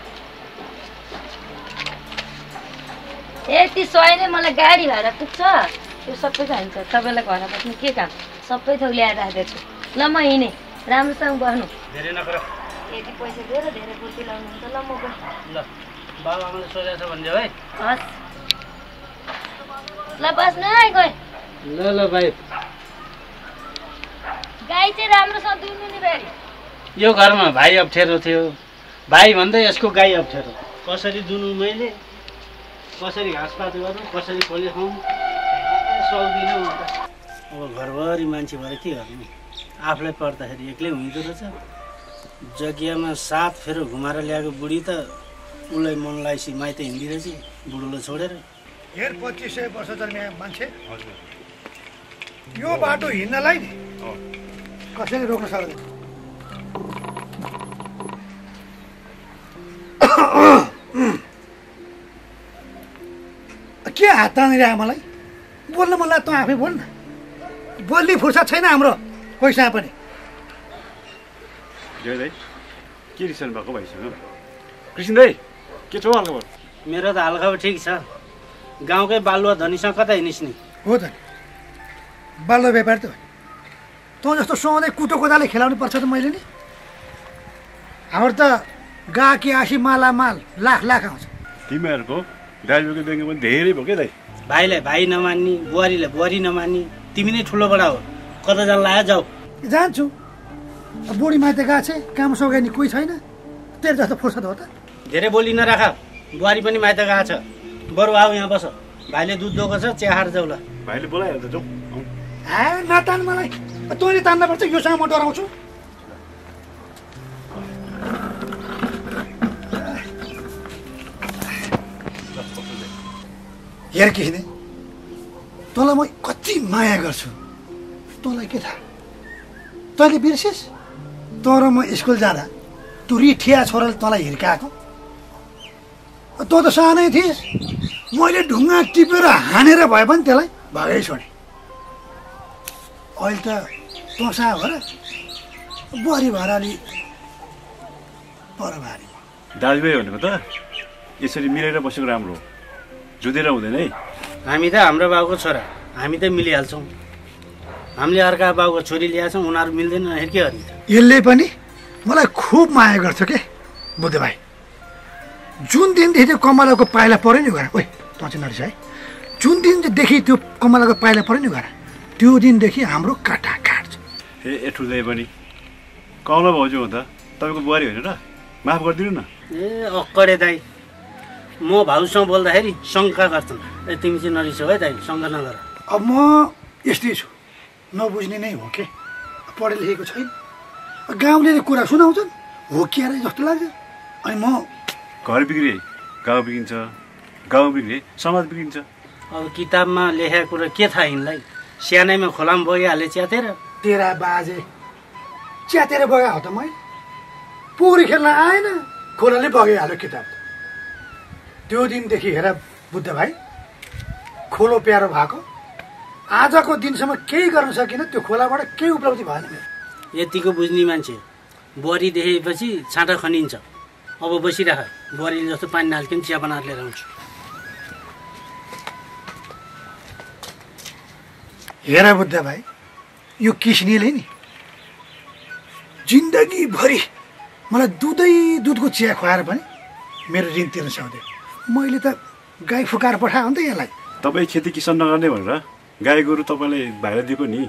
यति सय नै मलाई गाडी भाडा पुग्छ त्यो सबै चाहिन्छ तपाईँलाई घर बस्नु के काम सबै थोक ल्याएर राखेको छु ल म हिँडेँ राम्रोसँग बस्नु धेरै नगर यति पैसा दिएर धेरै बुद्धि लाउनुहुन्छ ल म ल बाबुआमाले सोधेको छ भनिदेऊ है हस् ल बस्नु है गए ल ल भाइ गाई चाहिँ राम्रोसँग दुन्नु नि फेरि यो घरमा भाइ अप्ठ्यारो थियो भाइ भन्दै यसको गाई अप्ठ्यारो कसरी दुनु मैले कसरी घाँसपात गर्नु कसरी खोले खाउँ सक्दिनँ अब घरभरि मान्छे भएर के गर्नु आफूलाई पर्दाखेरि एक्लै हुँदो रहेछ जग्गामा 7 फेर घुमाएर ल्याएको बुढी त उसलाई मन लाएपछि माइत हिँडिरहेछ बुढोलाई छोडेर हेर 2500 वर्ष जन्मिया मान्छे यो बाटो हिँड्नलाई नि कसैले रोक्न सक्दैन के हात तानिरह मलाई बोल्न मन लाग्छ तँ आफै बोल न बोल्ने फुर्सद छैन हाम्रो पैसा पनि जय दाइ के रिसन भएको भाइसँग कृष्ण दाइ के छ हालखबर मेरो त हालखबर ठिक छ गाउँकै बालुवा धनीसँग कता हिँडिस् नि हो त बालुवा व्यापार त तँ जस्तो सधैँ कुटो कोदाले खेलाउनु पर्छ त मैले नि हाम्रो त गाकी आसी मालामाल लाख लाख आउँछ तिमीहरूको दाजुको ब्याङ्क पनि धेरै भयो क्या दाइ भाइलाई भाइ नमान्ने बुहारीलाई बुहारी नमान्ने तिमी नै ठुलो बडा हो कता जान लायो जाऊ जान्छु बुढी माइत गएको छ काम सघाइने कोही छैन तेरो जस्तो फुर्सद हो त धेरै बोली नराख बुहारी पनि माइत गएको छ बरु आऊ यहाँ बस भाइले दुध दोको छ चिया खाएर जाऊ ल भाइले बोलाइहाल्छ जाऊ नतान मलाई तैँले तान्नुपर्छ योसँग म डराउँछु हेर किसिने तँलाई म कति माया गर्छु तँलाई के थाहा तैँले बिर्सिस् तर म स्कुल जाँदा तँ रिठिया छोराले तँलाई हिर्काएको तँ त सानै थिइस् मैले ढुङ्गा टिपेर हानेर भए पनि त्यसलाई भगै छोडेँ अहिले त तँसा हो र बुहारी भएर अलि परभारी दाजुभाइ भनेको त यसरी मिलेर बसेको राम्रो हो जुधेर हुँदैन है हामी त हाम्रो बाबुको छोरा हामी त मिलिहाल्छौँ हामीले अर्का बाबुको छोरी ल्याएछौँ उनीहरू मिल्दैन के गर्ने यसले पनि मलाई खुब माया गर्छ के बुद्ध भाइ जुन दिनदेखि त्यो कमलाको पाइला पऱ्यो नि घर ओइ तँ चाहिँ नरिस है जुन दिनदेखि त्यो कमलाको पाइला पऱ्यो नि घर त्यो दिनदेखि हाम्रो काटा काट्छ ए ठुल्दै पनि कमला भाउजू हो त तपाईँको बुहारी होइन र माफ गरिदिनु न ए अक्कडे दाइ म भाउसँग बोल्दाखेरि शङ्का गर्छन् ए तिमी चाहिँ नरिसौ है दाइ शङ्का नगर अब म यस्तै छु नबुझ्ने नै हो के पढे लेखेको छैन गाउँले कुरा सुनाउँछन् हो के अरे जस्तो लाग्छ अनि म घर बिग्रे गाउँ बिग्रिन्छ गाउँ बिग्रे समाज बिग्रिन्छ अब किताबमा लेखेको कुरा के थाहा यिनलाई सानैमा खोलामा बगिहाले च्यातेर तेरा बाजे च्यातेर बगा हो त मैले पोखरी खेल्न आएन खोलाले बगिहाल्यो किताब त्यो दिनदेखि हेर बुद्ध भाइ खोलो प्यारो भएको आजको दिनसम्म केही गर्न सकिनँ त्यो खोलाबाट केही उपलब्धि भएन मेरो यतिको बुझ्ने मान्छे बुहारी देखेपछि छाँटा खनिन्छ अब बसिराख बुहारीले जस्तो पानी नाल्किन चिया बनाएर लिएर आउँछु हेर बुद्ध भाइ यो किस्नीले नि जिन्दगीभरि मलाई दुधको चिया खुवाएर पनि मेरो ऋण तिर्न सक्दैन मैले त गाई फुकाएर पठाएँ नि त यसलाई तपाईँ खेती किसान नगर्ने भनेर गाई गोरु तपाईँले भाइलाई दिएको नि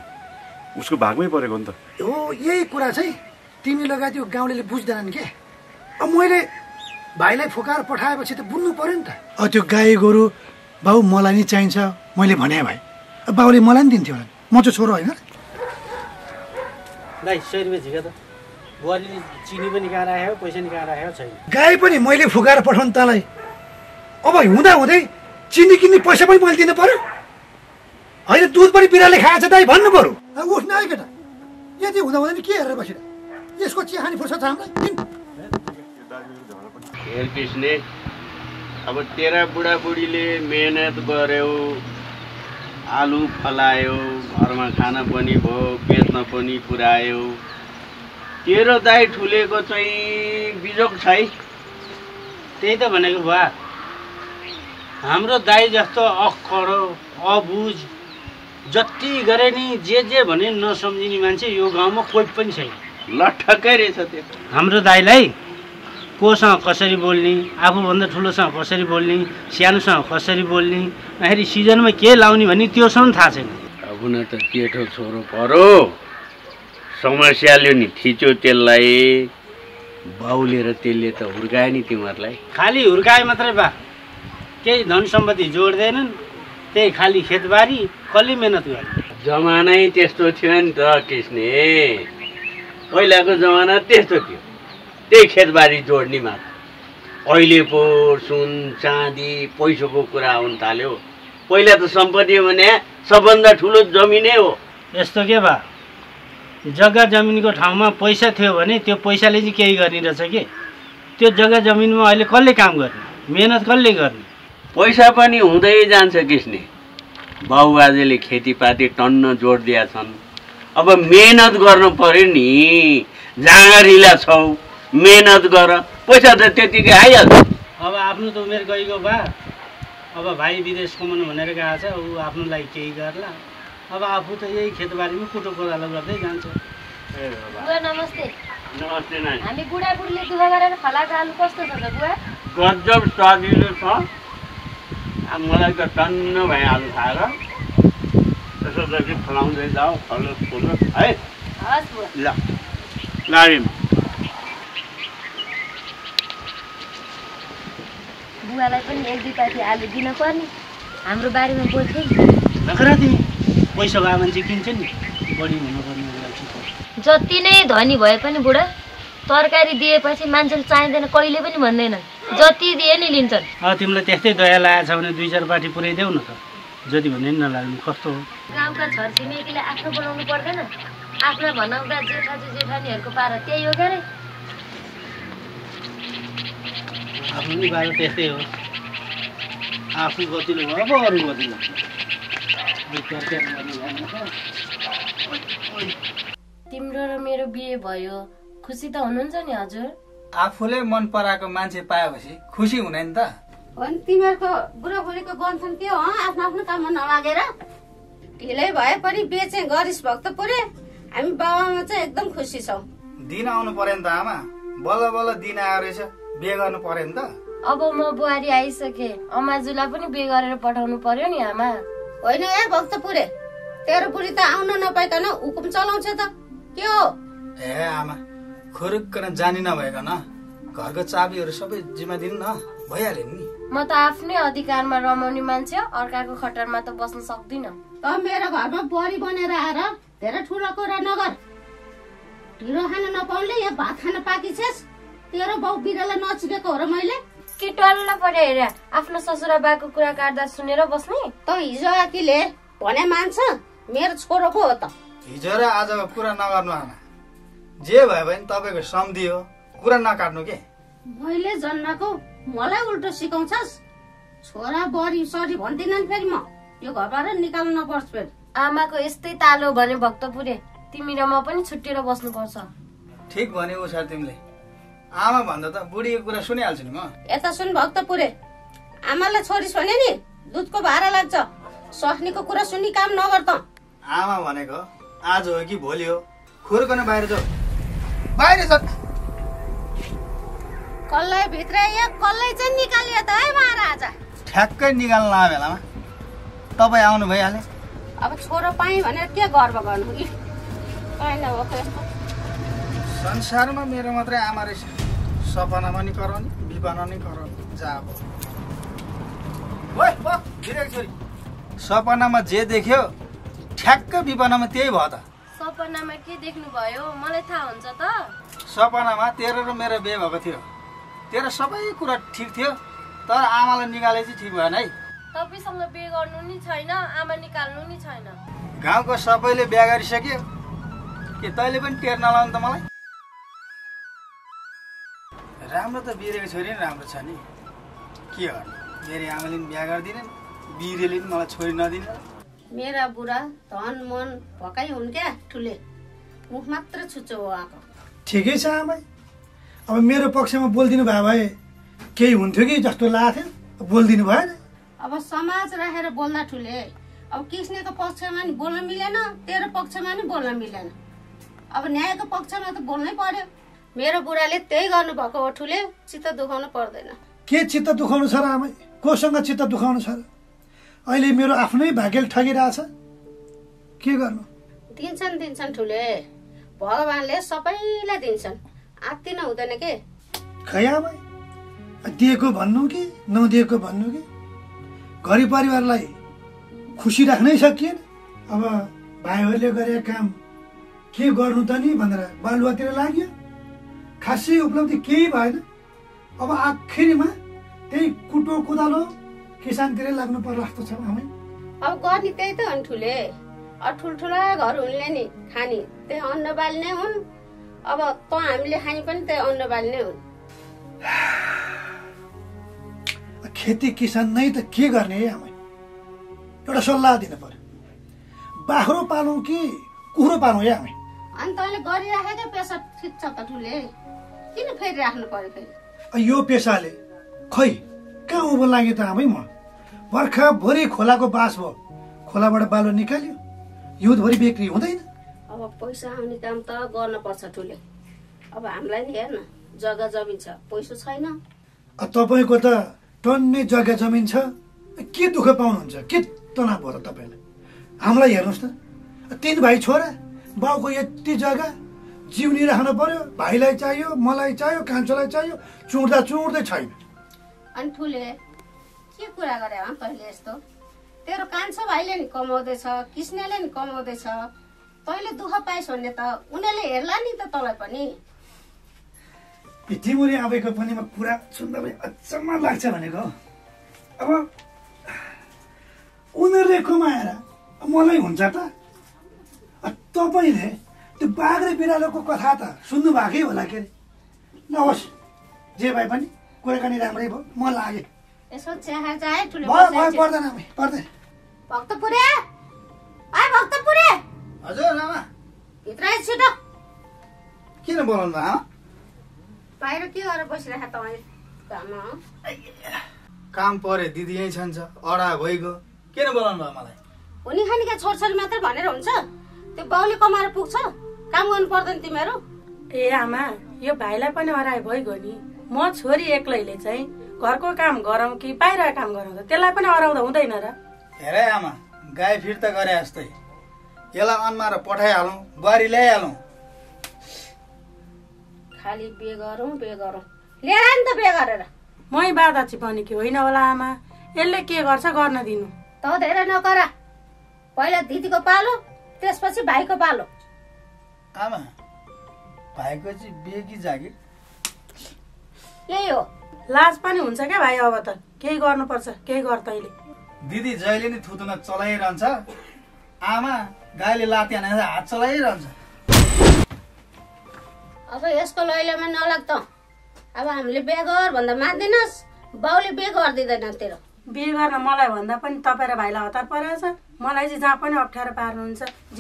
उसको भागमै परेको नि त हो यही कुरा चाहिँ तिमी लगायत यो गाउँले बुझ्दैनन् के अब मैले भाइलाई फुकाएर पठाएपछि त बुझ्नु पर्यो नि त अब त्यो गाई गोरु बाउ मलाई नि चाहिन्छ मैले भने भाइ बाउले मलाई नि दिन्थ्यो होला म चाहिँ छोरो होइन दाइ 100 रुपियाँ झिका त बुहारीले चिनी पनि कहाँ राखेको पैसा नि कहाँ राखेको छैन गाई पनि मैले फुकाएर पठाउनु तँलाई अब हुँदा हुँदै चिनी किन्ने पैसा पनि मैले दिनु पर्यो होइन दुध पनि बिराले खाएको छ दाइ भन्नु पर्यो उठ्न आयो केटा यति हुँदा हुँदैन के हेरेर बसिर यसको चिया खाने फुर्सद छ हामीलाई हेर कृष्ण अब तेरा बुढाबुढीले मेहनत गर्यो आलु फलायो घरमा खाना पनि भयो बेच्न पनि पुर्यायो तेरो दाइ ठुलेको चाहिँ बिजोक छ है त्यही त भनेको बुवा हाम्रो दाइ जस्तो अखडो अबुझ जति गरे नि जे भने नसम्झिने मान्छे यो गाउँमा कोही पनि छैन। ल ठक्कै रहेछ त्यो। हाम्रो दाइलाई कोसँग कसरी बोल्ने, आफूभन्दा ठुलोसँग कसरी बोल्ने, सानोसँग कसरी बोल्ने, फेरि सिजनमा के लाउने भन्ने त्योसम्म थाहा छैन। अब न त जेठो छोरो परो समस्या ल्यो नि थिच्यो त्यसलाई बाउले र त्यसले त हुर्कायो नि तिमीहरूलाई। खालि हुर्काए मात्रै बा, केही धन सम्पत्ति जोड्दैनन्, त्यही खालि खेतबारी कसले मेहनत गर्ने। जमानै त्यस्तो थियो नि त कृष्णे, पहिलाको जमाना त्यस्तो थियो, त्यही खेतबारी जोड्ने मात्र। अहिले पो सुन चाँदी पैसाको कुरा आउन थाल्यो। पहिला त सम्पत्ति भने सबभन्दा ठुलो जमिनै हो। यस्तो के बा, जग्गा जमिनको ठाउँमा पैसा थियो भने त्यो पैसाले चाहिँ केही गर्ने रहेछ के? त्यो जग्गा जमिनमा अहिले कसले काम गर्ने, मेहनत कसले गर्ने? पैसा पनि हुँदै जान्छ कृष्णे। बाबुबाजेले खेतीपाती टन्न जोड दिया छन्। अब मेहनत गर्नु पर्यो नि, जाँगरिला छौ, मेहनत गर, पैसा त त्यतिकै आइहाल्छ। अब आफ्नो त उमेर गइगयो बा, अब भाइ विदेश कमाउनु भनेर गएको छ, ऊ आफ्नो लागि केही गर्ला। अब आफू त यही खेतबारीमा कुटो कोदालो गर्दै जान्छ। बुवा नमस्ते। नमस्ते नानी। हामी बुढाबुढीले दुःख गरेर फलाएको आलु कस्तो छ त बुवा? गजब स्वादिलो छ। मलाई त टन्न भए आलु खाएर त्यसो गरी फलाउँदै जाऊ, फलो फुलो है। हस् बुवा। ल लारिम। बुवालाई पनि एक दुई पाथी आलु दिन पर्ने, हाम्रो बारीमा बोल्छ नि। नखरा तिमी पैसा भए मान्छे किन्छ नि, बढी हुनुपर्ने। जति नै धनी भए पनि बुढा तरकारी दिएपछि मान्छेले चाहिँदैन कहिले पनि भन्दैन, जति दिए नि लिन्छन्। तिमीलाई त्यस्तै दया लागेको छ भने 2-4 पाटी पुऱ्याइदेऊ न त, जति भने नि नलाग्नु। कस्तो हो गाउँका छरछिमेकीले आफ्नो बनाउनु पर्दैन, आफ्ना भनाउँदा जेठाजु जेठानीहरूको पारा त्यही हो क्या रे। आफ्नो नि बारो त्यस्तै हो, आफू गतिलो भयो अब अरू गतिलो। तिम्रो र मेरो बिहे भयो, खुसी त हुनुहुन्छ नि हजुर? आफूले मन पराएको मान्छे पाएपछि खुसी हुने नि त। अनि तिमीहरूको बुढाबुढीको गन्छन् के हो आफ्नो आफ्नो काममा नलागेर? ढिलै भए पनि बेचे गरिस् भक्तपुरे, हामी बाबामा चाहिँ एकदम खुसी छौँ। दिन आउनु पर्यो नि त आमा, बल्ल बल्ल दिन आयो रहेछ, बिहे गर्नु पर्यो नि त। अब म बुहारी आइसके, अमाजुलाई पनि बिहे गरेर पठाउनु पर्यो नि आमा। होइन ए भक्तपुरे, तेरो बुढी त आउन नपाइकन हुकुम चलाउँछ त के हो? ए आमा खुरुक्कन जानी नभइकन घरको चाबीहरू सबै जिम्मा दिनु न, भइहाल्यो नि। म त आफ्नै अधिकारमा रमाउने मान्छे, अर्काको खटरमा त बस्न सक्दिनँ। त मेरो घरमा बुहारी बनेर आएर धेरै ठुलो कुरा नगर। ढिलो खान नपाउनुले यहाँ भात खान पाकिछेस्। तेरो बाउ बिरालाई नचिनेको हो र मैले? के टल्ल पऱ्यो हेर, आफ्नो ससुरा बाको कुरा काट्दा सुनेर बस्ने? त हिजो आकीले भने मान्छ, मेरो छोरोको हो त। हिजो र आजको कुरा नगर्नु आमा, जे भयो भने तपाईँको सम्झी हो, कुरा नकाट्नु के। मैले जन्माको मलाई उल्टो सिकाउँछस्? छोरा बढी सरी भन्दिनन् फेरि म यो घरबाट निकाल्नु नपर्छ फेरि। आमाको यस्तै तालो भने भक्तपुरे, तिमी र म पनि छुट्टिएर बस्नुपर्छ। ठिक भने उषा तिमीले, आमा भन्दा त बुढीको कुरा सुनिहाल्छु नि म। यता सुन भक्तपुरे, आमालाई छोडिस् भने नि दुधको भाडा लाग्छ, स्वास्नीको कुरा सुनि काम नगर त। आमा भनेको आज हो कि भोलि हो, खुर्कन बाहिर जाऊ, बाहिर जा। कल्लै भित्र कल्लै चाहिँ निकालियो त है महाराज। ठ्याक्कै निकाल्न आए बेलामा तपाईँ आउनु भइहाले। अब छोरो पाएँ भनेर के गर्व गर्नु, पाएन हो यस्तो। संसारमा मेरो मात्रै आमा रहेछ, सपनामा नि कराउने विपना नि कराउने। जा अब छोरी, सपनामा जे देख्यो ठ्याक्क विपनामा त्यही भयो त। सपनामा के देख्नु भयो मलाई थाहा हुन्छ त। सपनामा तेरो र मेरो बिहे भएको थियो, तेरो सबै कुरा ठिक थियो, तर आमालाई निकाले चाहिँ ठिक भएन है। तपाईसँग बिहे गर्नु नि छैन, आमा निकाल्नु नि छैन। गाउँको सबैले बिहे गरिसक्यो, के तैँले पनि टेर नलाउनु त मलाई? राम्रो त बिरेको छोरी नि राम्रो छ नि, के गर्नु, मेरो आमाले पनि बिहा गरिदिने, बिरेले पनि मलाई छोरी नदिने। मेरा बुढा धन मन भकाइ हुन् क्या, ठुले मुख मात्र छुच्चो हो आएको। ठिकै छ आमा, अब मेरो पक्षमा बोलिदिनु भयो भए केही हुन्थ्यो कि जस्तो लाग्थ्यो, बोलिदिनु भएन। अब समाज राखेर बोल्दा ठुले अब कृष्णको पक्षमा नि बोल्न मिलेन, तेरो पक्षमा नि बोल्न मिलेन। अब न्यायको पक्षमा त बोल्नै पर्यो। मेरो बुढाले त्यही गर्नुभएको हो ठुले, चित्त दुखाउनु पर्दैन। के चित्त दुखाउनु छ र आमै? कोसँग चित्त दुखाउनु छ र? अहिले मेरो आफ्नै भाग्यले ठगिरहेछ, के गर्नु? दिन्छन् ठुले, भगवानले सबैलाई दिन्छन्, आत्तिन हुँदैन के। खै आमै, दिएको भन्नु कि नदिएको भन्नु कि घरि परिवारलाई खुसी राख्नै सकिएन। अब भाइहरूले गरेको काम के गर्नु त नि भनेर बालुवातिर लाग्यो, खासै उपलब्धि केही भएन। अब आखिरमा त्यही कुटो कुदालो किसानतिरै लाग्नु पर्ला जस्तो छ आमै। अब गर्ने त्यही त हो ठुले, ठुल्ठुला घर हुनले नि खाने त्यही अन्न बाली नै हुन्। अब त हामीले खाने पनि त्यही अन्न बाली नै हुन्। खेती किसान नै त के गर्ने है आमै? एउटा सल्लाह दिनु पर्यो, बाख्रो पालौँ कि कुखुरो पालौँ है आमै? अनि तैँले गरिराखेकै पेसा ठिक छ त ठुले, किन फेरि राख्नु पर्यो फेरि? यो पेसाले खै कहाँ उभो लाग्यो त आमै? म भर्खरभरि खोलाको बास भयो, खोलाबाट बालु निकाल्यो, हिउँदभरि बिक्री हुँदैन। अब पैसा आउने काम त गर्न पर्छ ठुले। अब हामीलाई नि हेर्न जग्गा जमिन छ, पैसा छैन। तपाईँको त टन्ने जग्गा जमिन छ, के दुःख पाउनुहुन्छ, के तनाव भयो त तपाईँलाई? हामीलाई हेर्नुहोस् त, 3 भाइ छोरा, बाउको यति जग्गा जिउनी राख्नु पर्यो, भाइलाई चाहियो, मलाई चाहियो, कान्छोलाई चाहियो, चुड्दै छैन। अनि ठुले के कुरा गरे हो तैँले यस्तो? तेरो कान्छो भाइले नि कमाउँदैछ, कृष्णले नि कमाउँदैछ, तैँले दुःख पाइस् भने त उनीहरूले हेर्ला नि त तँलाई पनि। भित्तिमुरी आवेको पनि म कुरा सुन्दा पनि अचम्म लाग्छ भनेको। अब उनीहरूले कमाएर मलाई हुन्छ त? तपाईँले त्यो बाघ र बिरालोको कथा त सुन्नु भएकै होला के अरे? ल होस्, जे भए पनि कुराकानी राम्रै भयो, म लागे। यसो चिया चाहे ठुलो पर्दैन पर्दैन। भक्तपुरे, आइ भक्तपुरे। हजुर आमा। भित्र आइ छिटो। किन बोलाउनु भयो आमा? बाहिर के गरेर बसिरहेको तपाईँ? काम पर्यो, दिदी यहीँ छन्छ, अडा भइगयो, किन बोलाउनु भयो मलाई? हुने खानेका छोरछोरी मात्रै भनेर हुन्छ? त्यो बाउले कमाएर पुग्छ, काम गर्नु पर्दैन तिमीहरू? ए आमा, यो भाइलाई पनि हराए भइगयो नि। म छोरी एक्लैले चाहिँ घरको काम गरौँ कि बाहिर काम गरौँ, त्यसलाई पनि हराउँदा हुँदैन र? हेर आमा, गाई फिर्ता गरे जस्तै यसलाई अनमाएर पठाइहालौँ, बुहारी ल्याइहालौँ। खालि बे गरौँ लिएर नि त बे गरेर। मै बाधा चिपाउने कि होइन होला आमा, यसले के गर्छ गर्न दिनु। त धेरै नगर, पहिला दिदीको पालो, त्यसपछि भाइको पालो। आमा, भाइको चाहिँ बे कि जागिर? यही हो। लाज पनि हुन्छ क्या भाइ, अब त केही गर्नुपर्छ, केही गर तैँले। दिदी जहिले नि थुतुन चलाइरहन्छ, आमा गाईले लात्या हानेर हात चलाइरहन्छ। अब यसको लैलोमा नलाग त। अब हामीले बे गर भन्दा मान्दिनस्, बाउले बे गरिदिँदैन तेरो। बे गर्न मलाई भन्दा पनि तपाईँ र भाइलाई हतार परेछ, मलाई चाहिँ जहाँ पनि अप्ठ्यारो पार्नुहुन्छ।